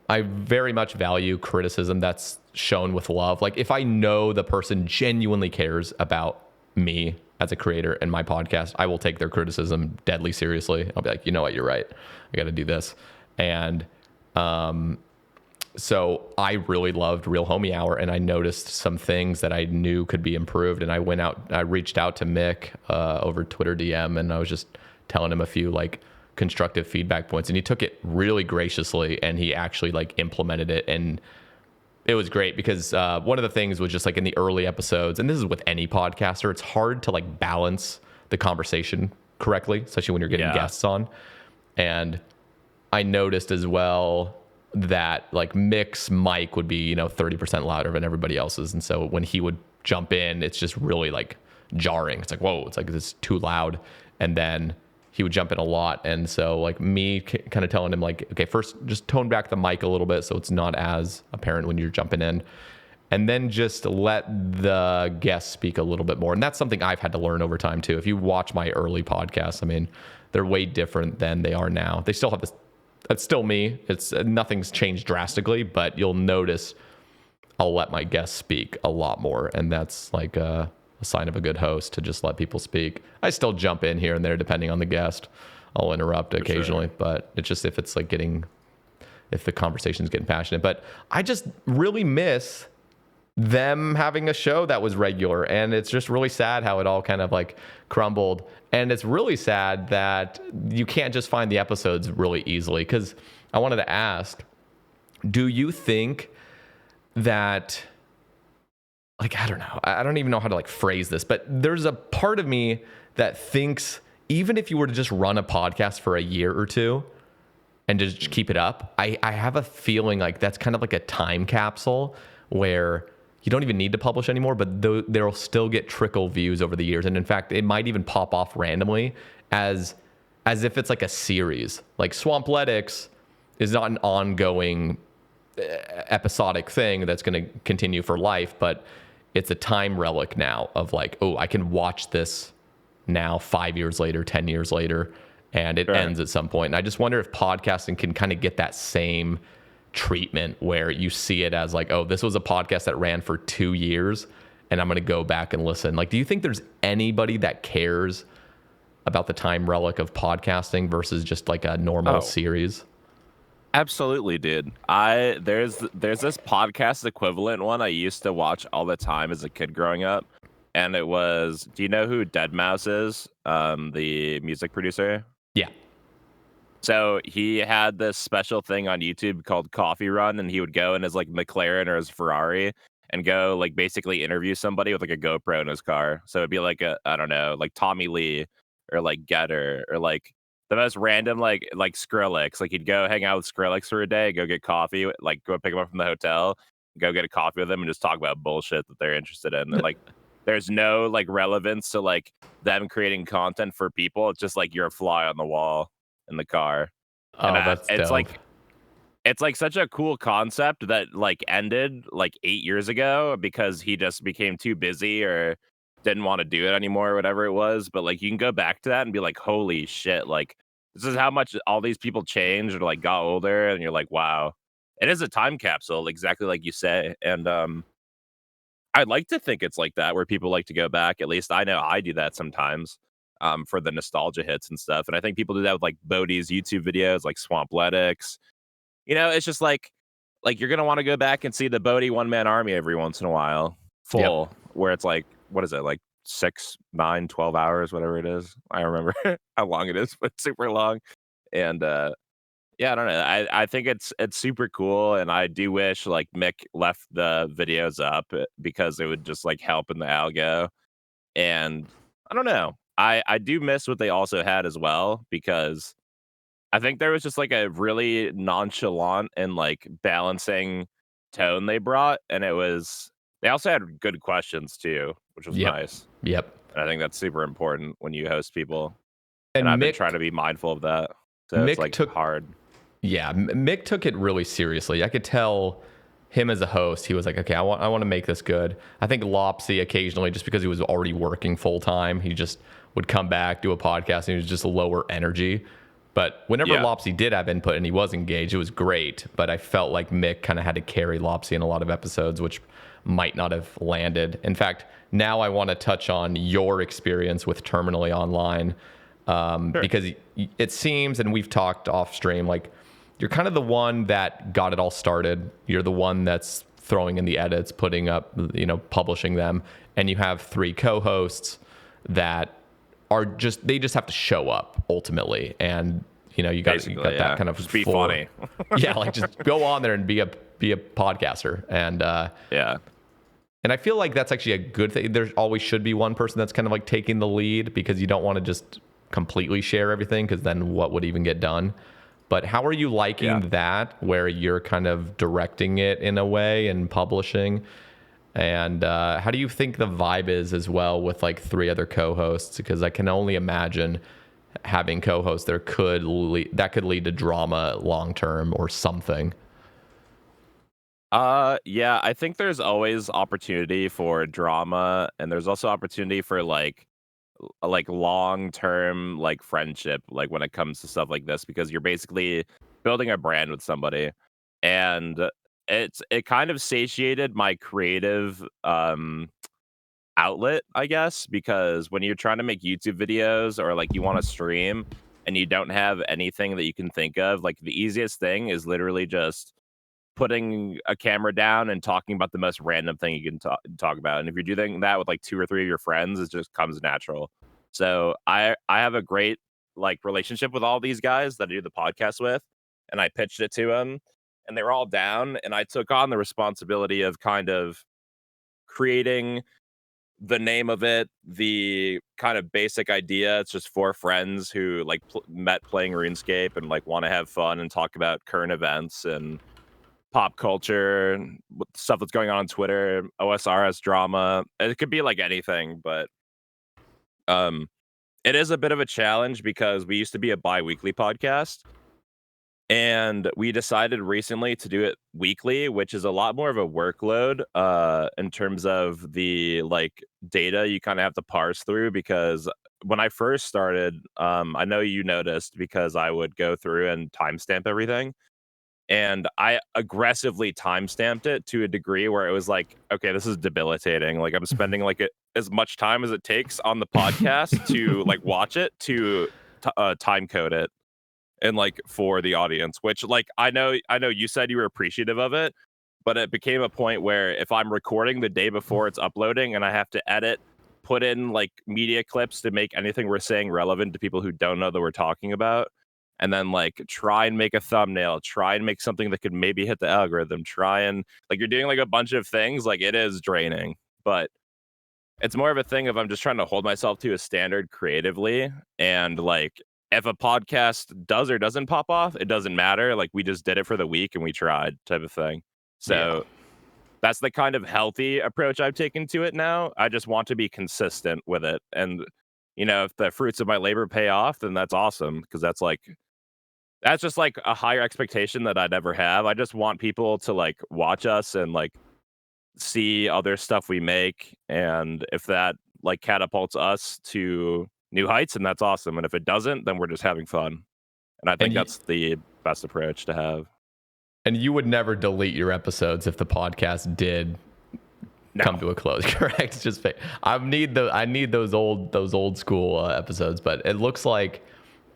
I very much value criticism that's shown with love. Like if I know the person genuinely cares about me as a creator and my podcast, I will take their criticism deadly seriously. I'll be like, you know what, you're right. I got to do this. And so I really loved Real Homie Hour, and I noticed some things that I knew could be improved. And I reached out to Mick over Twitter DM, and I was just telling him a few like constructive feedback points, and he took it really graciously, and he actually like implemented it. And it was great because one of the things was just like in the early episodes, and this is with any podcaster, it's hard to like balance the conversation correctly, especially when you're getting guests on. And I noticed as well that like Mick's mic would be, 30% louder than everybody else's. And so when he would jump in, it's just really like jarring. It's like, whoa, it's like it's too loud. And then he would jump in a lot. And so like me kind of telling him like, okay, first just tone back the mic a little bit so it's not as apparent when you're jumping in. And then just let the guests speak a little bit more. And that's something I've had to learn over time too. If you watch my early podcasts, I mean, they're way different than they are now. They still have this, that's still me. It's nothing's changed drastically, but you'll notice I'll let my guests speak a lot more. And that's like a sign of a good host, to just let people speak. I still jump in here and there depending on the guest. I'll interrupt occasionally, but it's just if it's like if the conversation's getting passionate. But I just really miss them having a show that was regular, and it's just really sad how it all kind of like crumbled. And it's really sad that you can't just find the episodes really easily, because I wanted to ask, do you think that, like, I don't know, I don't even know how to like phrase this, but there's a part of me that thinks even if you were to just run a podcast for a year or two and just keep it up, I have a feeling like that's kind of like a time capsule where you don't even need to publish anymore, but there'll still get trickle views over the years. And in fact, it might even pop off randomly as if it's like a series. Like Swampletics is not an ongoing episodic thing that's going to continue for life, but it's a time relic now of like, oh, I can watch this now 5 years later, 10 years later, and it ends at some point. And I just wonder if podcasting can kind of get that same treatment where you see it as like, oh, this was a podcast that ran for 2 years and I'm going to go back and listen. Like, do you think there's anybody that cares about the time relic of podcasting versus just like a normal series? Absolutely, dude. There's this podcast equivalent one I used to watch all the time as a kid growing up, and it was, do you know who Deadmau5 is? The music producer? Yeah. So he had this special thing on YouTube called Coffee Run, and he would go in his like McLaren or his Ferrari and go like basically interview somebody with like a GoPro in his car. So it'd be like I don't know, like Tommy Lee or like Getter or like the most random like Skrillex. Like he'd go hang out with Skrillex for a day, go get coffee, like go pick him up from the hotel, go get a coffee with him and just talk about bullshit that they're interested in. And like there's no like relevance to like them creating content for people. It's just like you're a fly on the wall in the car. Oh, that's it's dope. it's like such a cool concept that like ended like 8 years ago because he just became too busy or didn't want to do it anymore or whatever it was. But like you can go back to that and be like, holy shit, like this is how much all these people changed or like got older, and you're like, wow, it is a time capsule, exactly like you say. And I'd like to think it's like that where people like to go back. At least I know I do that sometimes. For the nostalgia hits and stuff. And I think people do that with like Bodie's YouTube videos, like Swampletics. You know, it's just like you're going to want to go back and see the Bodie one-man army every once in a while, full, where it's like, what is it, like 6, 9, 12 hours, whatever it is. I don't remember how long it is, but super long. And yeah, I don't know. I think it's super cool. And I do wish like Mick left the videos up because it would just like help in the algo. And I don't know. I do miss what they also had as well, because I think there was just like a really nonchalant and like balancing tone they brought. And they also had good questions too, which was nice. Yep. And I think that's super important when you host people. And I've been trying to be mindful of that. So it's like hard. Yeah. Mick took it really seriously. I could tell him as a host, he was like, okay, I want to make this good. I think Lopsy occasionally, just because he was already working full time, he just would come back, do a podcast, and he was just lower energy. But whenever Yeah. Lopsy did have input and he was engaged, it was great. But I felt like Mick kind of had to carry Lopsy in a lot of episodes, which might not have landed. In fact, now I want to touch on your experience with Terminally Online, Sure. because it seems, and we've talked off stream, like you're kind of the one that got it all started. You're the one that's throwing in the edits, putting up, publishing them, and you have 3 co-hosts that are they just have to show up ultimately, and you got that kind of just be funny. Yeah, like just go on there and be a podcaster, and Yeah. and I feel like that's actually a good thing. There always should be one person that's kind of like taking the lead, because you don't want to just completely share everything, because then what would even get done? But how are you liking that, where you're kind of directing it in a way and publishing? And how do you think the vibe is as well with like 3 other co-hosts? Because I can only imagine having co-hosts that could lead to drama long term or something. Yeah, I think there's always opportunity for drama, and there's also opportunity for like long term like friendship, like when it comes to stuff like this, because you're basically building a brand with somebody. And it kind of satiated my creative outlet, I guess, because when you're trying to make YouTube videos or like you want to stream and you don't have anything that you can think of, like the easiest thing is literally just putting a camera down and talking about the most random thing you can talk about. And if you're doing that with like 2 or 3 of your friends, it just comes natural. So I have a great like relationship with all these guys that I do the podcast with, and I pitched it to them, and they were all down, and I took on the responsibility of kind of creating the name of it, the kind of basic idea. It's just 4 friends who like met playing RuneScape and like want to have fun and talk about current events and pop culture and stuff that's going on Twitter, OSRS drama. It could be like anything, but it is a bit of a challenge because we used to be a bi-weekly podcast, and we decided recently to do it weekly, which is a lot more of a workload in terms of the like data you kind of have to parse through. Because when I first started, I know you noticed, because I would go through and timestamp everything, and I aggressively timestamped it to a degree where it was like, okay, this is debilitating. Like I'm spending like as much time as it takes on the podcast to like watch it to time code it and like for the audience, which like I know you said you were appreciative of it, but it became a point where if I'm recording the day before it's uploading and I have to edit, put in like media clips to make anything we're saying relevant to people who don't know that we're talking about, and then like try and make a thumbnail, try and make something that could maybe hit the algorithm, try and like you're doing like a bunch of things, like it is draining. But it's more of a thing of I'm just trying to hold myself to a standard creatively, and like if a podcast does or doesn't pop off, it doesn't matter. Like we just did it for the week and we tried, type of thing. So that's the kind of healthy approach I've taken to it now. I just want to be consistent with it. And, if the fruits of my labor pay off, then that's awesome. Because that's just like a higher expectation that I'd ever have. I just want people to like watch us and like see other stuff we make. And if that like catapults us to new heights, and that's awesome. And if it doesn't, then we're just having fun. And I think that's the best approach to have. And you would never delete your episodes if the podcast did come to a close, correct? It's just I need those old school episodes. But it looks like,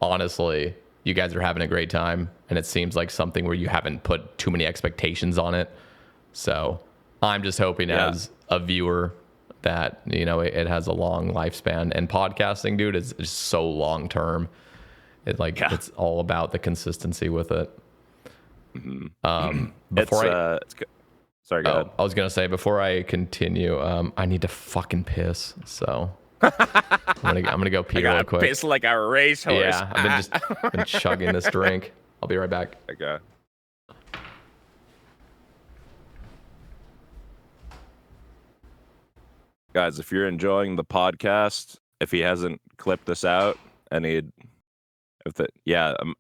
honestly, you guys are having a great time, and it seems like something where you haven't put too many expectations on it. So I'm just hoping as a viewer that it has a long lifespan. And podcasting, dude, is so long term. It's all about the consistency with it. Mm-hmm. Sorry, go ahead. I was gonna say, before I continue, I need to fucking piss, so I'm gonna go pee real quick. Piss like a racehorse. Yeah, I've been chugging this drink. I'll be right back. Okay. Guys, if you're enjoying the podcast, if he hasn't clipped this out, and I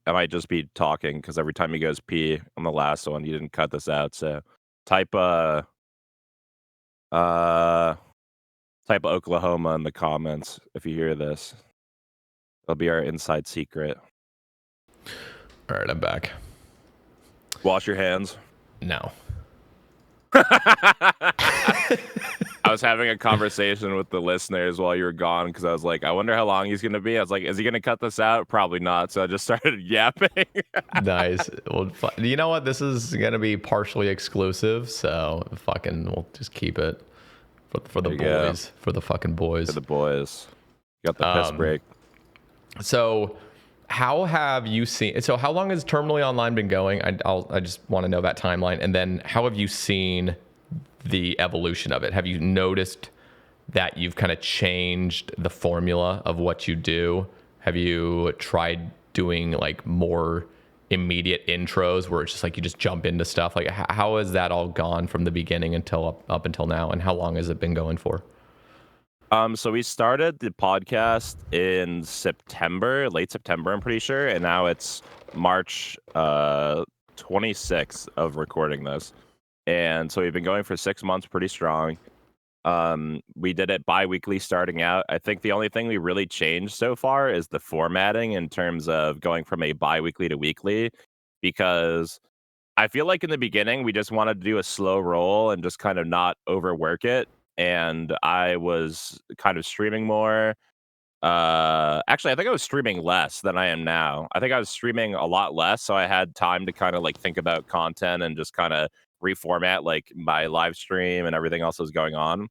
might just be talking because every time he goes pee on the last one, you didn't cut this out. So type Oklahoma in the comments if you hear this. It'll be our inside secret. All right, I'm back. Wash your hands. No. I was having a conversation with the listeners while you were gone because I was like, I wonder how long he's going to be. I was like, is he going to cut this out? Probably not. So I just started yapping. Nice. Well, you know what? This is going to be partially exclusive, so we'll just keep it for the boys, for the fucking boys. For the boys. Got the piss break. So how have you seen, so how long has Terminally Online been going? I just want to know that timeline. And then how have you seen the evolution of it? Have you noticed that you've kind of changed the formula of what you do? Have you tried doing like more immediate intros where it's just like you just jump into stuff? Like how has that all gone from the beginning until up until now? And how long has it been going for? So we started the podcast in September, late September, I'm pretty sure, and now it's March 26th of recording this. And so we've been going for 6 months pretty strong. We did it bi-weekly starting out. I think the only thing we really changed so far is the formatting in terms of going from a bi-weekly to weekly, because I feel like in the beginning we just wanted to do a slow roll and just kind of not overwork it. And I was kind of streaming more. Actually, I think I was streaming less than I am now. I think I was streaming a lot less, so I had time to kind of like think about content and just kind of reformat like my live stream and everything else that was going on.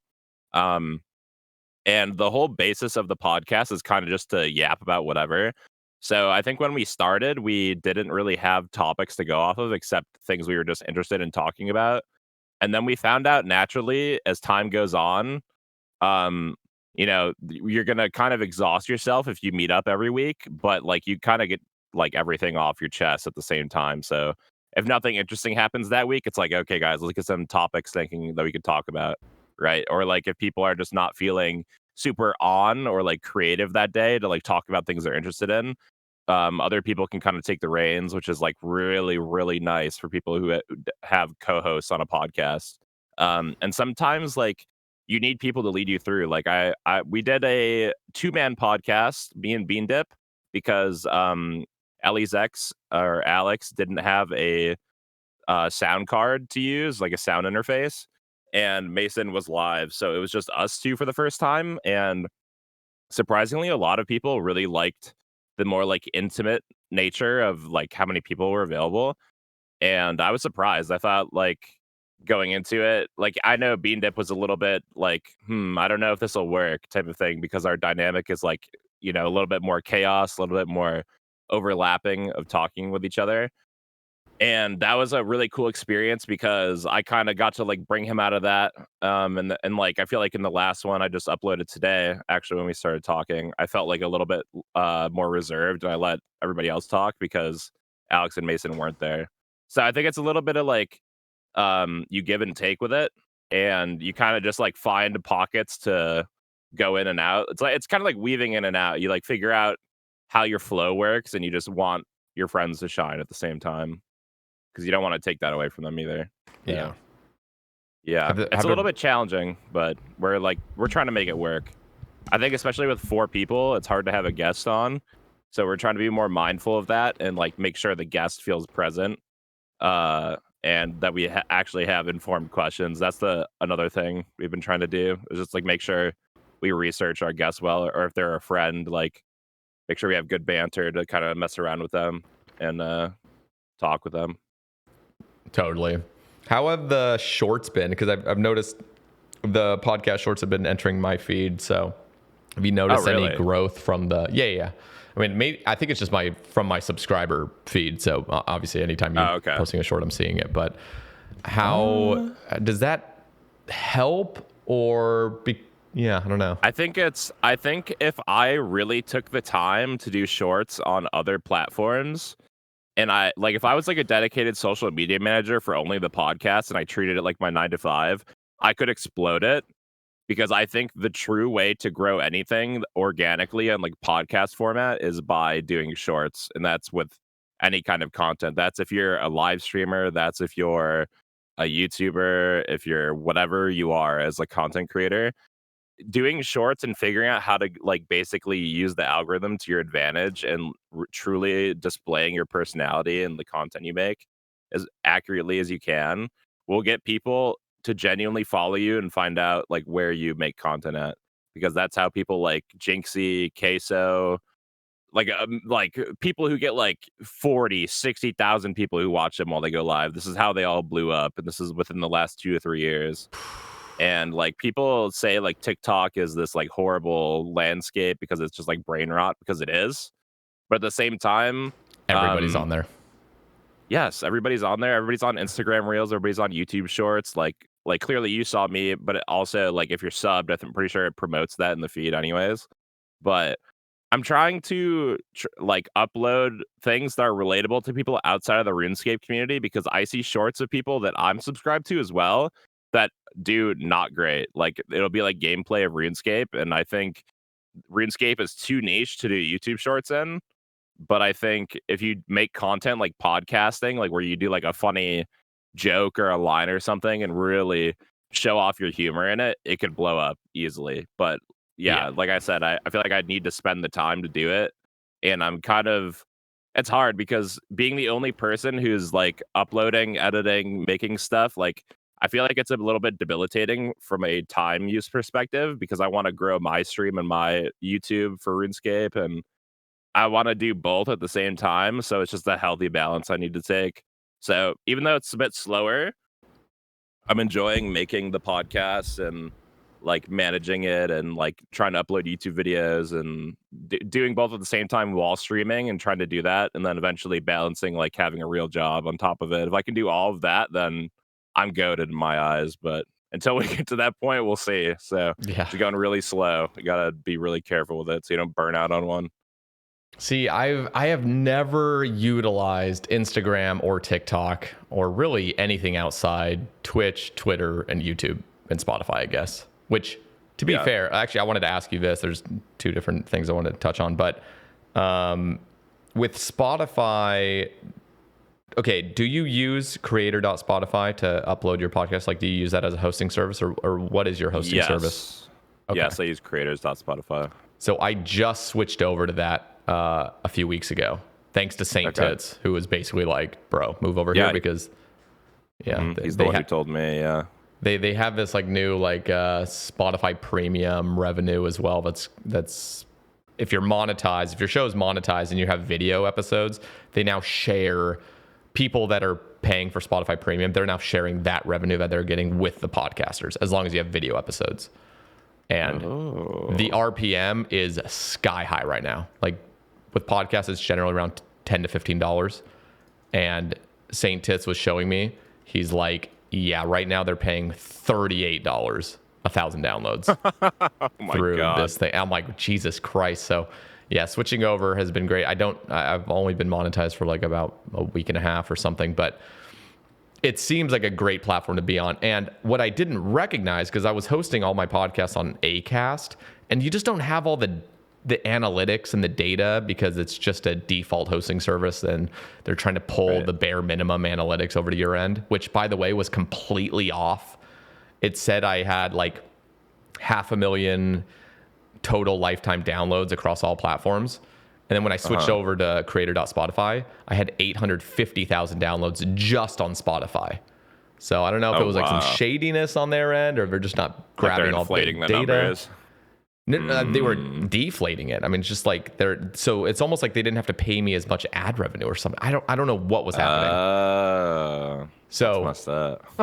And the whole basis of the podcast is kind of just to yap about whatever. So I think when we started, we didn't really have topics to go off of except things we were just interested in talking about. And then we found out naturally as time goes on, you're going to kind of exhaust yourself if you meet up every week, but like you kind of get like everything off your chest at the same time. So if nothing interesting happens that week, it's like, okay, guys, let's get some topics thinking that we could talk about. Right. Or like if people are just not feeling super on or like creative that day to like talk about things they're interested in, other people can kind of take the reins, which is like really, really nice for people who have co-hosts on a podcast. And sometimes like you need people to lead you through. Like we did a 2-man podcast, me and Bean Dip, because Ellie's ex or Alex didn't have a sound card to use, like a sound interface, and Mason was live, so it was just us two for the first time. And surprisingly, a lot of people really liked the more like intimate nature of like how many people were available. And I was surprised. I thought like going into it, like I know Bean Dip was a little bit like, I don't know if this will work type of thing, because our dynamic is like, a little bit more chaos, a little bit more overlapping of talking with each other. And that was a really cool experience because I kind of got to like bring him out of that. And like I feel like in the last one I just uploaded today, actually when we started talking, I felt like a little bit more reserved, and I let everybody else talk because Alex and Mason weren't there. So I think it's a little bit of like you give and take with it, and you kind of just like find pockets to go in and out. It's kind of like weaving in and out. You like figure out how your flow works, and you just want your friends to shine at the same time, because you don't want to take that away from them either. Yeah. It's a little bit challenging, but we're trying to make it work. I think especially with 4 people, it's hard to have a guest on. So we're trying to be more mindful of that and like make sure the guest feels present, and that we actually have informed questions. That's another thing we've been trying to do, is just like make sure we research our guests well, or if they're a friend, like make sure we have good banter to kind of mess around with them and talk with them. Totally. How have the shorts been? Because I've noticed the podcast shorts have been entering my feed. So have you noticed any growth from the? Yeah. I mean, I think it's just from my subscriber feed. So obviously, anytime you're posting a short, I'm seeing it. But how does that help or be? Yeah, I don't know. I think if I really took the time to do shorts on other platforms, and if I was like a dedicated social media manager for only the podcast and I treated it like my 9 to 5, I could explode it, because I think the true way to grow anything organically on like podcast format is by doing shorts. And that's with any kind of content. That's if you're a live streamer, that's if you're a YouTuber, if you're whatever you are as a content creator. doing shorts and figuring out how to like basically use the algorithm to your advantage and truly displaying your personality and the content you make as accurately as you can will get people to genuinely follow you and find out like where you make content at, because that's how people like Jinxie, Queso, like people who get like 40, 60,000 people who watch them while they go live. This is how they all blew up, and this is within the last 2 or 3 years. And like people say like TikTok is this like horrible landscape because it's just like brain rot, because it is. But at the same time, Everybody's on there. yes, everybody's on there. Everybody's on Instagram Reels. Everybody's on YouTube Shorts. Like clearly you saw me, but it also like if you're subbed, I'm pretty sure it promotes that in the feed anyways. But I'm trying to like upload things that are relatable to people outside of the RuneScape community, because I see shorts of people that I'm subscribed to as well that do not great. Like it'll be like gameplay of RuneScape, and I think RuneScape is too niche to do YouTube shorts in. But I think if you make content like podcasting, like where you do like a funny joke or a line or something and really show off your humor in it, it could blow up easily. But yeah, like I said, I feel like I need to spend the time to do it. And I'm kind of, it's hard because being the only person who's like uploading, editing, making stuff, like I feel like it's a little bit debilitating from a time use perspective, because I want to grow my stream and my YouTube for RuneScape, and I want to do both at the same time. So it's just a healthy balance I need to take. So even though it's a bit slower, I'm enjoying making the podcast and like managing it and like trying to upload YouTube videos and doing both at the same time while streaming and trying to do that. And then eventually balancing like having a real job on top of it. If I can do all of that, then I'm goated in my eyes. But until we get to that point, we'll see. So it's going really slow. You got to be really careful with it so you don't burn out on one. See, I have never utilized Instagram or TikTok or really anything outside Twitch, Twitter, and YouTube and Spotify, I guess. Which, to be fair, actually, I wanted to ask you this. There's two different things I wanted to touch on. But with Spotify, okay, do you use creator.spotify to upload your podcast? Like, do you use that as a hosting service, or what is your hosting service? Okay. Yes, I use creators.spotify. So I just switched over to that a few weeks ago, thanks to Saint Tits, who was basically like, bro, move over here because, he's the one who told me, They have this like new like Spotify premium revenue as well. That's if you're monetized, if your show is monetized and you have video episodes, they now share, people that are paying for Spotify premium, they're now sharing that revenue that they're getting with the podcasters as long as you have video episodes. And the RPM is sky high right now. Like with podcasts, it's generally around $10 to $15. And Saint Tits was showing me, he's like, yeah, right now they're paying $38 1,000 downloads through this thing. I'm like, Jesus Christ. So yeah, switching over has been great. I've only been monetized for like about a week and a half or something, but it seems like a great platform to be on. And what I didn't recognize, because I was hosting all my podcasts on Acast, and you just don't have all the analytics and the data because it's just a default hosting service, and they're trying to pull the bare minimum analytics over to your end, which, by the way, was completely off. It said I had like 500,000 total lifetime downloads across all platforms. And then when I switched over to creator.spotify, I had 850,000 downloads just on Spotify. So I don't know if it was like some shadiness on their end, or they're just not grabbing all the data. Numbers. They were deflating it. I mean, it's just like so it's almost like they didn't have to pay me as much ad revenue or something. I don't know what was happening. So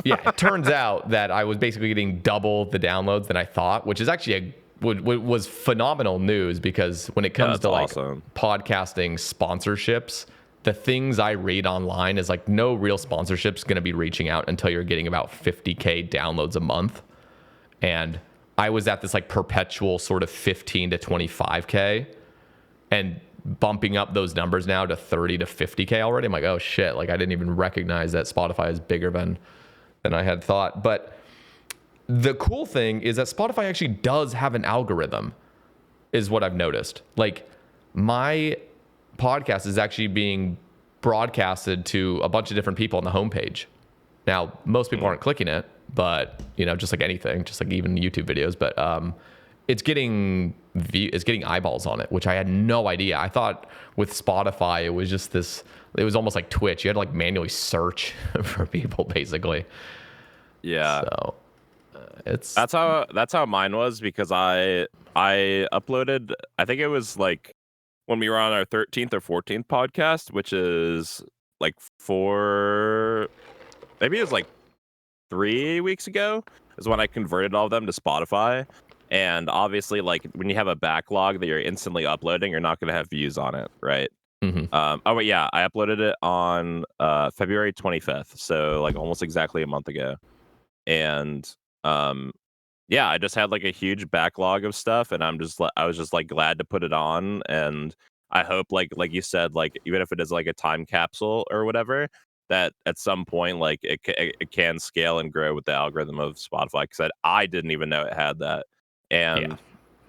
yeah, it turns out that I was basically getting double the downloads than I thought, which is actually was phenomenal news, because when it comes to like podcasting sponsorships, the things I read online is like no real sponsorship's going to be reaching out until you're getting about 50K downloads a month. And I was at this like perpetual sort of 15 to 25K and bumping up those numbers now to 30 to 50K already. I'm like, oh shit. Like I didn't even recognize that Spotify is bigger than I had thought. But the cool thing is that Spotify actually does have an algorithm, is what I've noticed. Like my podcast is actually being broadcasted to a bunch of different people on the homepage. Now, most people aren't clicking it, but just like anything, just like even YouTube videos. But it's getting eyeballs on it, which I had no idea. I thought with Spotify it was just this. It was almost like Twitch. You had to like manually search for people, basically. Yeah. So that's how mine was, because I uploaded. I think it was like when we were on our 13th or 14th podcast, which is like maybe it was like 3 weeks ago, is when I converted all of them to Spotify. And obviously, like when you have a backlog that you're instantly uploading, you're not going to have views on it, right? Oh, but yeah, I uploaded it on February 25th, so like almost exactly a month ago. And yeah, I just had like a huge backlog of stuff, and I was just like glad to put it on. And I hope like you said, like even if it is like a time capsule or whatever, that at some point like it can scale and grow with the algorithm of Spotify, because I didn't even know it had that. And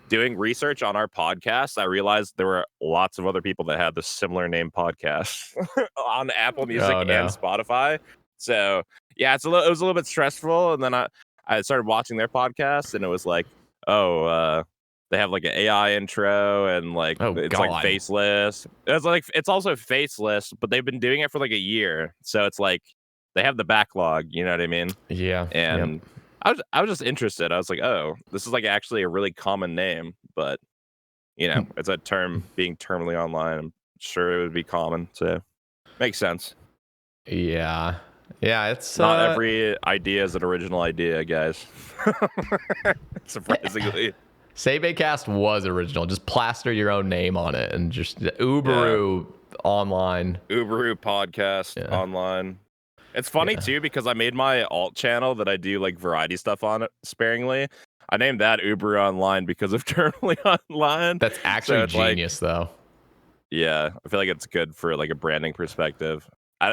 doing research on our podcast, I realized there were lots of other people that had the similar name podcast on Apple Music and Spotify. So yeah, it was a little bit stressful. And then I started watching their podcast, and it was like, they have like an AI intro, and like like faceless. It's also faceless, but they've been doing it for like a year, so it's like they have the backlog. You know what I mean? Yeah. And I was just interested. I was like, oh, this is like actually a really common name, but you know, it's a term being terminally online. I'm sure it would be common, so makes sense. Yeah. It's not every idea is an original idea, guys. Surprisingly. Sae Bae Cast was original. Just plaster your own name on it, and just Ubaru online. Ubaru podcast online. It's funny too, because I made my alt channel that I do like variety stuff on it sparingly. I named that Ubaru Online because of terminally online. That's actually genius, though. Yeah, I feel like it's good for like a branding perspective.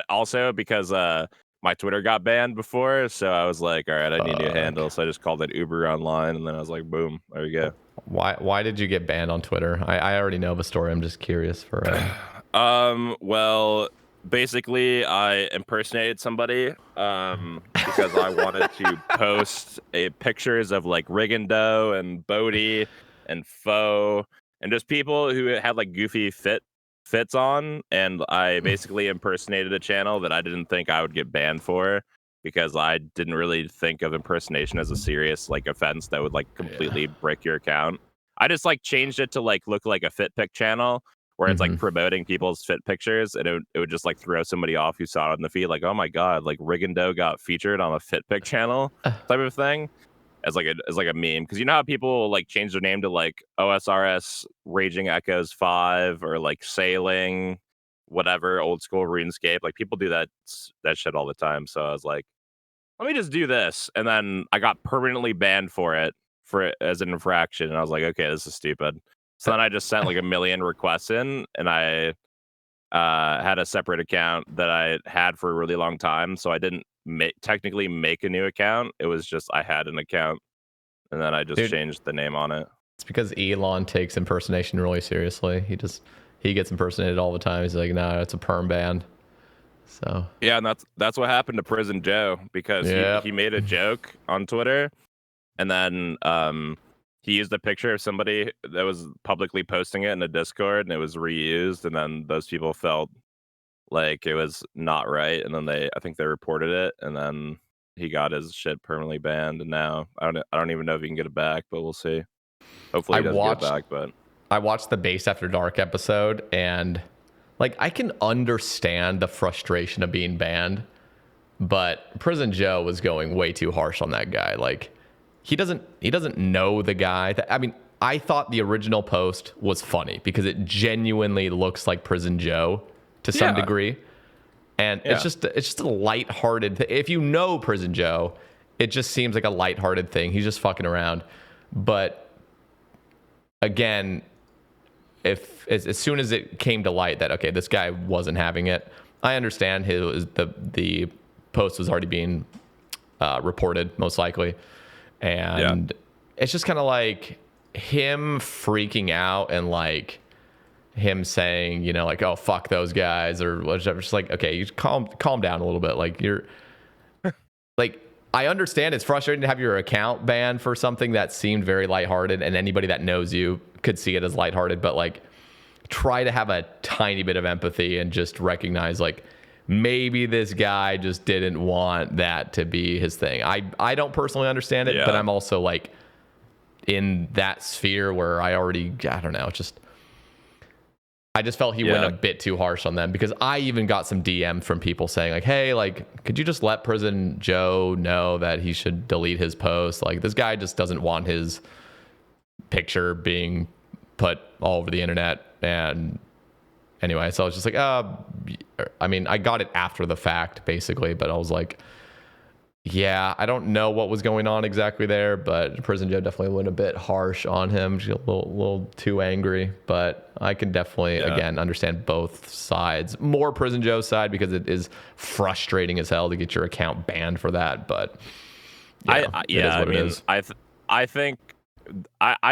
Also because my Twitter got banned before, so I was like, all right, I need a new handle, so I just called it Uber Online, and then I was like, boom, there you go. Why did you get banned on Twitter? I already know the story. I'm just curious for. Well, basically, I impersonated somebody because I wanted to post pictures of like Rigando and Bodie and Foe and just people who had like goofy fits on, and I basically impersonated a channel that I didn't think I would get banned for, because I didn't really think of impersonation as a serious like offense that would like completely break your account. I just like changed it to like look like a fit pic channel where it's like promoting people's fit pictures, and it would just like throw somebody off who saw it on the feed, like, oh my god, like Rigando got featured on a fit pic channel type of thing, as like a meme. Because you know how people like change their name to like OSRS Raging Echoes 5 or like Sailing, whatever, old school RuneScape. Like people do that shit all the time. So I was like, let me just do this, and then I got permanently banned for it as an infraction, and I was like, okay, this is stupid. So then I just sent like a million requests in, and I had a separate account that I had for a really long time. So I didn't technically make a new account. It was just I had an account, and then I just changed the name on it. It's because Elon takes impersonation really seriously. He gets impersonated all the time. He's like, no, it's a perm ban. So yeah, and that's what happened to Prison Joe, because he made a joke on Twitter, and then he used a picture of somebody that was publicly posting it in a Discord, and it was reused, and then those people felt like it was not right, and then I think they reported it, and then he got his shit permanently banned, and now I don't even know if he can get it back, but we'll see. Hopefully he doesn't get it back. But I watched the Base After Dark episode, and like I can understand the frustration of being banned, but Prison Joe was going way too harsh on that guy. Like he doesn't know the guy. I mean, I thought the original post was funny because it genuinely looks like Prison Joe to some degree. And it's just a lighthearted thing. If you know Prison Joe, it just seems like a lighthearted thing. He's just fucking around. But again, if as soon as it came to light that okay, this guy wasn't having it, I understand the post was already being reported most likely. And it's just kind of like him freaking out and like him saying, you know, like, oh, fuck those guys or whatever. Just like, okay, you calm down a little bit. Like you're like, I understand it's frustrating to have your account banned for something that seemed very lighthearted, and anybody that knows you could see it as lighthearted, but like try to have a tiny bit of empathy and just recognize like maybe this guy just didn't want that to be his thing. I don't personally understand it, but I'm also like in that sphere where I don't know, I just felt he went a bit too harsh on them, because I even got some DM from people saying like, hey, like, could you just let Prison Joe know that he should delete his post? Like, this guy just doesn't want his picture being put all over the internet. And anyway, so I was just like, I mean, I got it after the fact basically, but I was like, yeah, I don't know what was going on exactly there, but Prison Joe definitely went a bit harsh on him. She's a little too angry, but I can definitely, again, understand both sides. More Prison Joe's side, because it is frustrating as hell to get your account banned for that. But I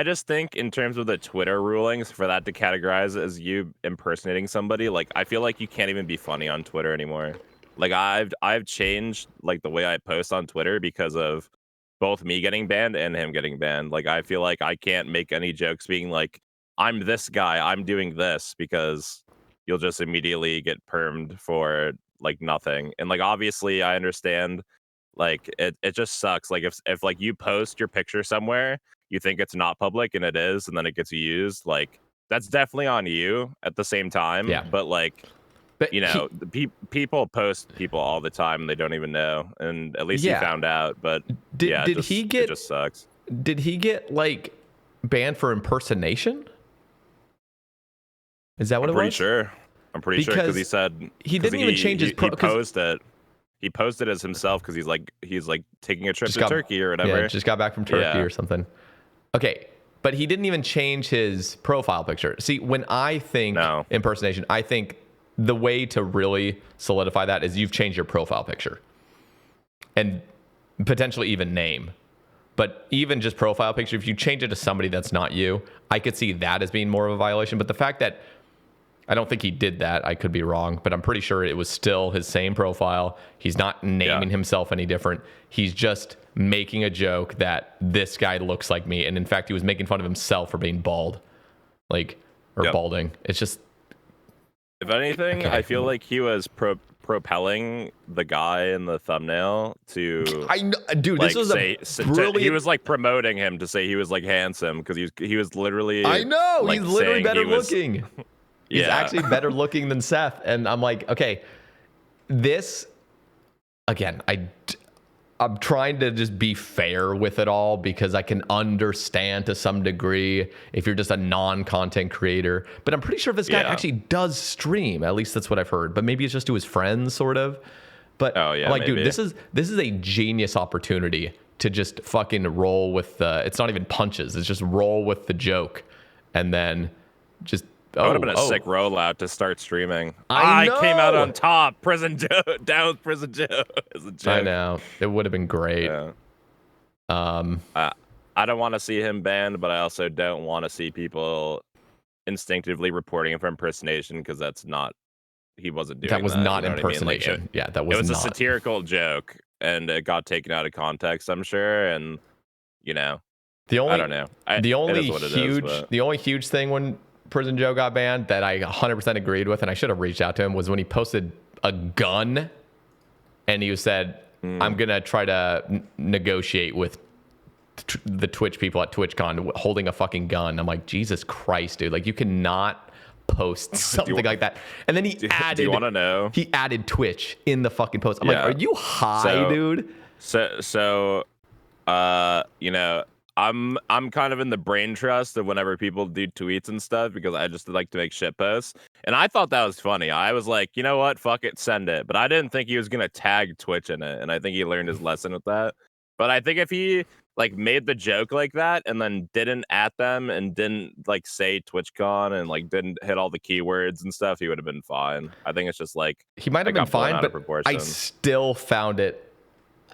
just think in terms of the Twitter rulings, for that to categorize as you impersonating somebody, like, I feel like you can't even be funny on Twitter anymore. Like, I've changed like the way I post on Twitter because of both me getting banned and him getting banned. Like, I feel like I can't make any jokes being like, I'm this guy, I'm doing this, because you'll just immediately get permed for like nothing. And like, obviously I understand, like, it just sucks. Like, if like you post your picture somewhere, you think it's not public and it is, and then it gets used, like, that's definitely on you at the same time. But like, you know, people post people all the time, they don't even know, and at least he found out. But it just sucks. Did he get like banned for impersonation? Is that what it was? I'm pretty sure, because he said he didn't even change his he posted as himself, because he's like taking a trip to Turkey or whatever. Yeah, just got back from Turkey or something. Okay, but he didn't even change his profile picture. See, when I think impersonation, I think the way to really solidify that is you've changed your profile picture and potentially even name. But even just profile picture, if you change it to somebody that's not you, I could see that as being more of a violation. But the fact that I don't think he did that, I could be wrong, but I'm pretty sure it was still his same profile. He's not naming himself any different. He's just making a joke that this guy looks like me. And in fact, he was making fun of himself for being bald, like, or balding. It's just, if anything, I feel like he was propelling the guy in the thumbnail to. I know, dude. Like, this was brilliant. He was like promoting him to say he was like handsome, because he was literally. I know, like, he's literally better looking. He's Yeah. actually better looking than Seth. And I'm like, okay, this, again, I'm trying to just be fair with it all, because I can understand to some degree if you're just a non-content creator. But I'm pretty sure this guy actually does stream. At least that's what I've heard. But maybe it's just to his friends, sort of. But I'm like, dude, this is a genius opportunity to just fucking roll with the, it's not even punches. It's just roll with the joke. And then just, that would have been a sick rollout to start streaming. I came out on top. Prison Joe, down with Prison Joe. As a joke. I know. It would have been great. Yeah. I don't want to see him banned, but I also don't want to see people instinctively reporting him for impersonation, because that's not. He wasn't doing that. That was not you know impersonation. I mean? Yeah, that was. It was not. a satirical joke, and it got taken out of context, I'm sure. And you know, I don't know. The only huge thing when Prison Joe got banned that I 100% agreed with, and I should have reached out to him, was when he posted a gun, and he said, "I'm gonna try to negotiate with the Twitch people at TwitchCon holding a fucking gun." I'm like, Jesus Christ, dude! Like, you cannot post something like that. And then he added. Do you want to know? He added Twitch in the fucking post. I'm like, are you high, dude? So, you know. I'm kind of in the brain trust of whenever people do tweets and stuff, because I just like to make shit posts. And I thought that was funny. I was like, you know what? Fuck it, send it. But I didn't think he was going to tag Twitch in it. And I think he learned his lesson with that. But I think if he like made the joke like that and then didn't at them and didn't like say TwitchCon and like didn't hit all the keywords and stuff, he would have been fine. I think it's just like he might have been fine, but I still found it.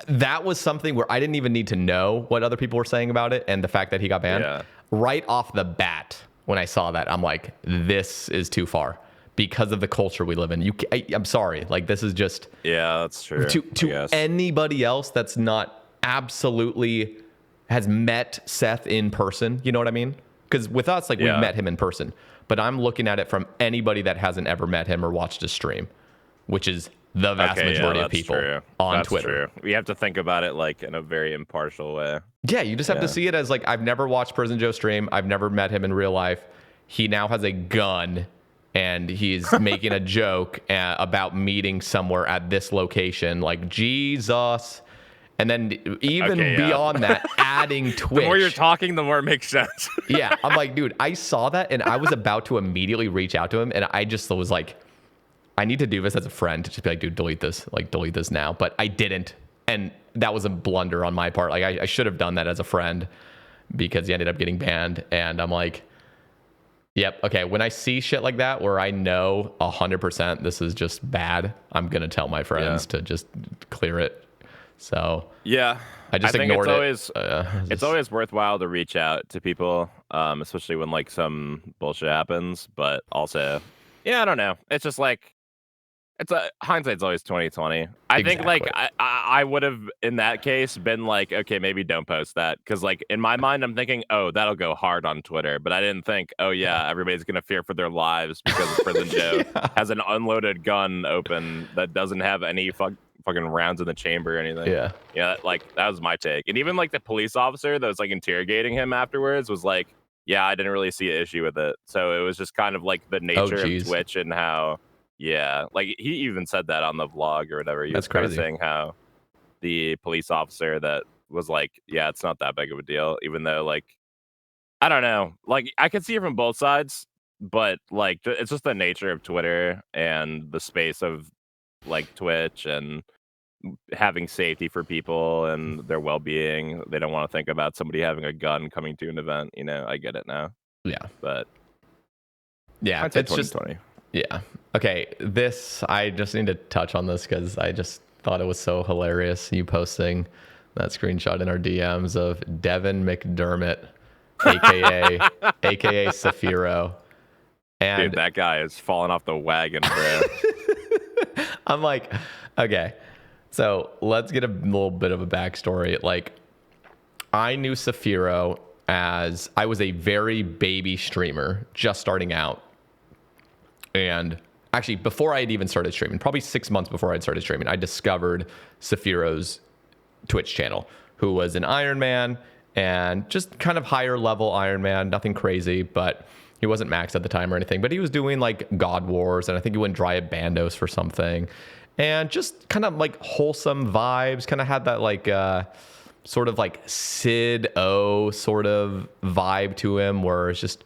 That was something where I didn't even need to know what other people were saying about it, and the fact that he got banned. Right off the bat, when I saw that, I'm like, this is too far, because of the culture we live in. I'm sorry, like, this is just that's true. To anybody else that's not absolutely has met Seth in person. You know what I mean? Because with us, like, we've met him in person. But I'm looking at it from anybody that hasn't ever met him or watched his stream, which is the vast majority of people on Twitter. True. We have to think about it like in a very impartial way. Yeah, you just have to see it as like, I've never watched Prison Joe stream. I've never met him in real life. He now has a gun and he's making a joke about meeting somewhere at this location. Like, Jesus. And then even beyond that, adding Twitch. The more you're talking, the more it makes sense. Yeah, I'm like, dude, I saw that and I was about to immediately reach out to him. And I just was like, I need to do this as a friend to just be like, dude, delete this now. But I didn't. And that was a blunder on my part. Like, I should have done that as a friend because he ended up getting banned. And I'm like, yep, okay, when I see shit like that where I know 100% this is just bad, I'm going to tell my friends to just clear it. So yeah, I think ignored it's always worthwhile to reach out to people, especially when like some bullshit happens. But also, I don't know. It's just like hindsight's always 20/20. I think like I would have in that case been like, okay, maybe don't post that because like in my mind I'm thinking, oh, that'll go hard on Twitter, but I didn't think, oh yeah, everybody's gonna fear for their lives because Prison Joe has an unloaded gun open that doesn't have any fucking rounds in the chamber or anything. Yeah, like that was my take. And even like the police officer that was like interrogating him afterwards was like, yeah, I didn't really see an issue with it. So it was just kind of like the nature of Twitch and how like he even said that on the vlog or whatever. He was kind of saying how the police officer that was like, yeah, it's not that big of a deal, even though like I don't know, like I could see it from both sides, but like it's just the nature of Twitter and the space of like Twitch and having safety for people and their well-being. They don't want to think about somebody having a gun coming to an event. I get it now. Yeah, but yeah, it's just 2020. Yeah. Okay, I just need to touch on this because I just thought it was so hilarious. You posting that screenshot in our DMs of Devin McDermott, aka Saphiro. And dude, that guy is falling off the wagon, bro. I'm like, okay, so let's get a little bit of a backstory. Like, I knew Saphiro as I was a very baby streamer, just starting out. And actually, before I had even started streaming, probably 6 months before I'd started streaming, I discovered Saphiro's Twitch channel, who was an Iron Man and just kind of higher level Iron Man, nothing crazy, but he wasn't max at the time or anything, but he was doing like God Wars, and I think he went dry at Bandos for something, and just kind of like wholesome vibes, kind of had that like sort of like Sid O sort of vibe to him, where it's just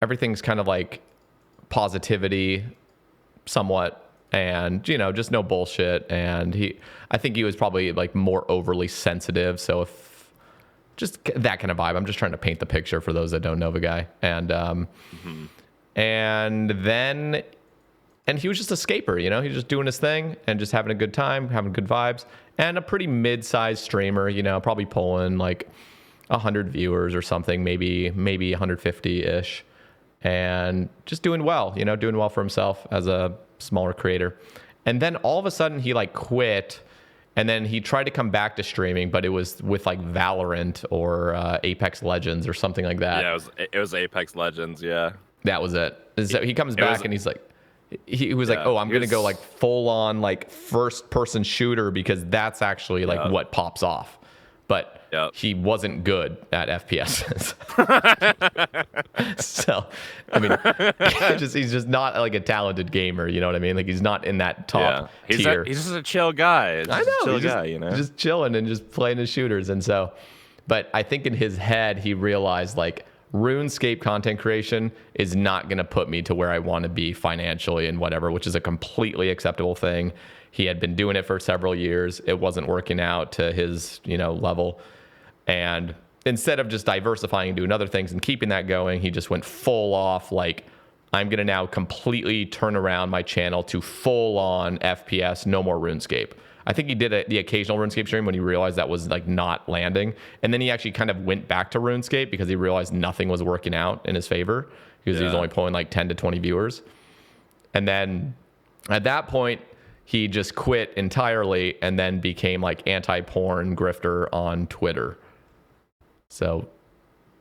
everything's kind of like positivity somewhat, and just no bullshit. And I think he was probably like more overly sensitive, so if just that kind of vibe. I'm just trying to paint the picture for those that don't know the guy. And and he was just a scaper, he was just doing his thing and just having a good time, having good vibes, and a pretty mid-sized streamer, probably pulling like 100 viewers or something, maybe 150-ish, and just doing well, doing well for himself as a smaller creator. And then all of a sudden he like quit, and then he tried to come back to streaming, but it was with like Valorant or Apex Legends or something like that. Yeah, it was Apex Legends. Yeah, that was it. And so he comes back and he's like, he was like, oh, I'm gonna go like full on like first person shooter because that's actually like what pops off. But he wasn't good at FPS. So, I mean, he's just not like a talented gamer. You know what I mean? Like, he's not in that top tier. He's just a chill guy. I know. Just chilling and just playing his shooters. And so, but I think in his head, he realized like RuneScape content creation is not going to put me to where I want to be financially and whatever, which is a completely acceptable thing. He had been doing it for several years. It wasn't working out to his, level. And instead of just diversifying and doing other things and keeping that going, he just went full off. Like, I'm going to now completely turn around my channel to full on FPS, no more RuneScape. I think he did the occasional RuneScape stream when he realized that was like not landing. And then he actually kind of went back to RuneScape because he realized nothing was working out in his favor because he was only pulling like 10 to 20 viewers. And then at that point, he just quit entirely and then became like anti-porn grifter on Twitter. So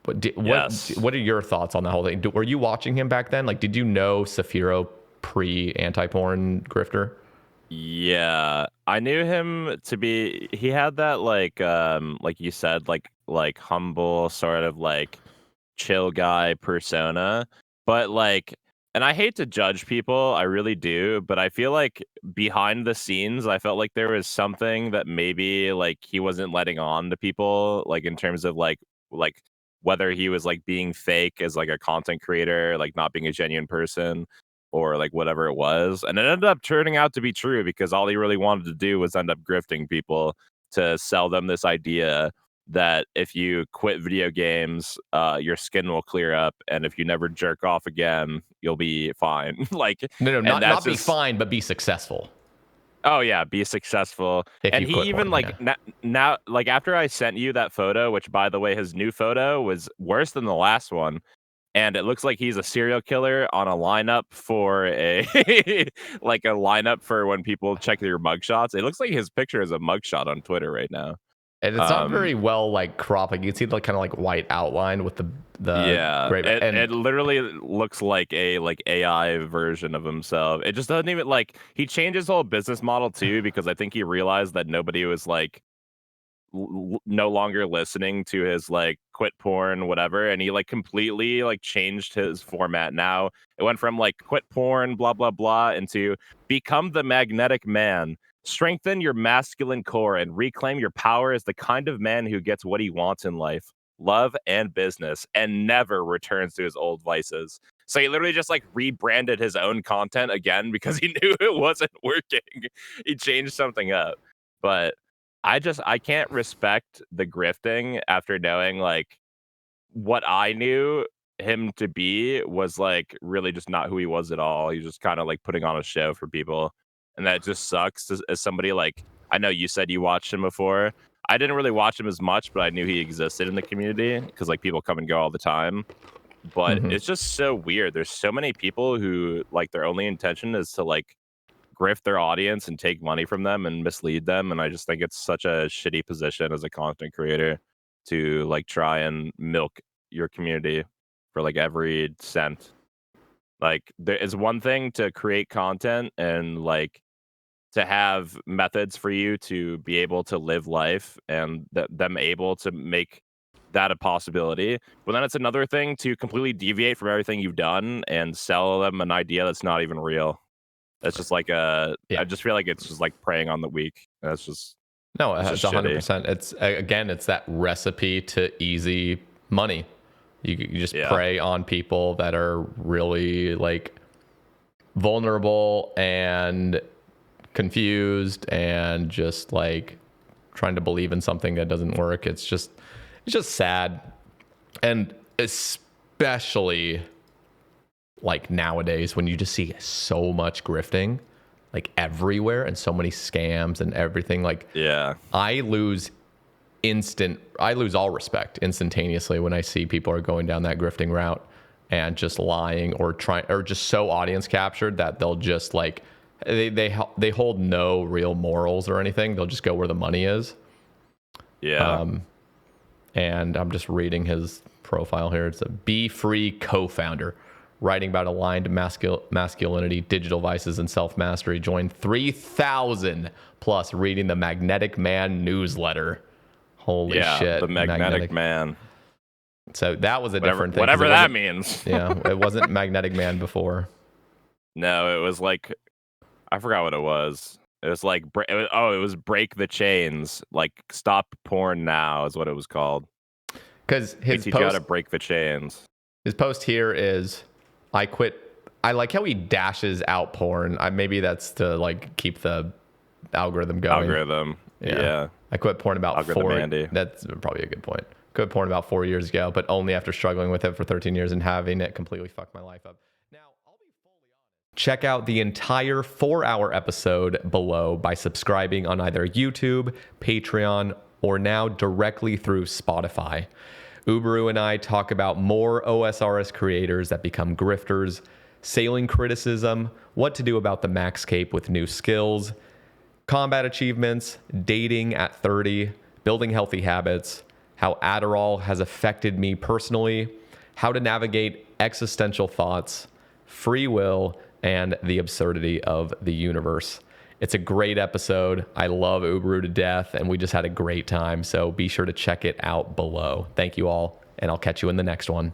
what are your thoughts on the whole thing? Were you watching him back then? Like, did you know Safiro pre anti-porn grifter? Yeah, I knew him to be. He had that like you said, like humble sort of like chill guy persona, but like, and I hate to judge people, I really do, but I feel like behind the scenes, I felt like there was something that maybe like he wasn't letting on to people, like in terms of like whether he was like being fake as like a content creator, like not being a genuine person or like whatever it was. And it ended up turning out to be true because all he really wanted to do was end up grifting people to sell them this idea that if you quit video games, your skin will clear up, and if you never jerk off again, you'll be fine. Like, No, and not that's be just, fine, but be successful. oh yeah, be successful. If And you he quit even porn, like yeah. now, like after I sent you that photo, which by the way, his new photo was worse than the last one. And it looks like he's a serial killer on a lineup for a like a lineup for when people check their mugshots. It looks like his picture is a mugshot on Twitter right now. And it's not very well like cropped. Like you can see like kind of like white outline with the Yeah, gray. it And literally looks like a like AI version of himself. It just doesn't even like he changed his whole business model too because I think he realized that nobody was like no longer listening to his like quit porn whatever, and he like completely like changed his format. Now it went from like quit porn blah blah blah into become the magnetic man, strengthen your masculine core and reclaim your power as the kind of man who gets what he wants in life, love and business, and never returns to his old vices. So he literally just like rebranded his own content again because he knew it wasn't working. He changed something up. But I can't respect the grifting after knowing like what I knew him to be was like really just not who he was at all. He's just kind of like putting on a show for people. And that just sucks as somebody like I know you said you watched him before. I didn't really watch him as much, but I knew he existed in the community because like people come and go all the time. But mhm. it's just so weird. There's so many people who like their only intention is to like grift their audience and take money from them and mislead them, and I just think it's such a shitty position as a content creator to like try and milk your community for like every cent. Like there is one thing to create content and like to have methods for you to be able to live life and them able to make that a possibility, but then it's another thing to completely deviate from everything you've done and sell them an idea that's not even real. That's just like I Yeah. just feel like it's just like preying on the weak. That's just No, it's just it's shitty. 100%. It's again, it's that recipe to easy money. You just Yeah. prey on people that are really like vulnerable and confused and just like trying to believe in something that doesn't work. It's just sad. And especially like nowadays when you just see so much grifting like everywhere and so many scams and everything, like Yeah. I lose all respect instantaneously when I see people are going down that grifting route and just lying or trying or just so audience captured that they'll just like they hold no real morals or anything. They'll just go where the money is. Yeah. And I'm just reading his profile here. It's a Be Free co-founder, writing about aligned masculinity, digital vices, and self-mastery. Joined 3,000 plus reading the Magnetic Man newsletter. Holy Yeah. shit. The magnetic man. So that was a different thing. Whatever that means. Yeah, it wasn't Magnetic Man before. No, it was like I forgot what it was. It was like it was break the chains. Like stop porn now is what it was called. Because They teach you how to break the chains. his post here is, I quit. I like how he dashes out porn. Maybe that's to like keep the algorithm going. Algorithm. Yeah. I quit porn about Algorithm 4. Andy. That's probably a good point. Quit porn about 4 years ago, but only after struggling with it for 13 years and having it completely fuck my life up. Now, I'll be fully honest. Check out the entire 4-hour episode below by subscribing on either YouTube, Patreon, or now directly through Spotify. Ubaru and I talk about more OSRS creators that become grifters, sailing criticism, what to do about the max cape with new skills, combat achievements, dating at 30, building healthy habits, how Adderall has affected me personally, how to navigate existential thoughts, free will, and the absurdity of the universe. It's a great episode. I love Ubaru to death, and we just had a great time. So be sure to check it out below. Thank you all, and I'll catch you in the next one.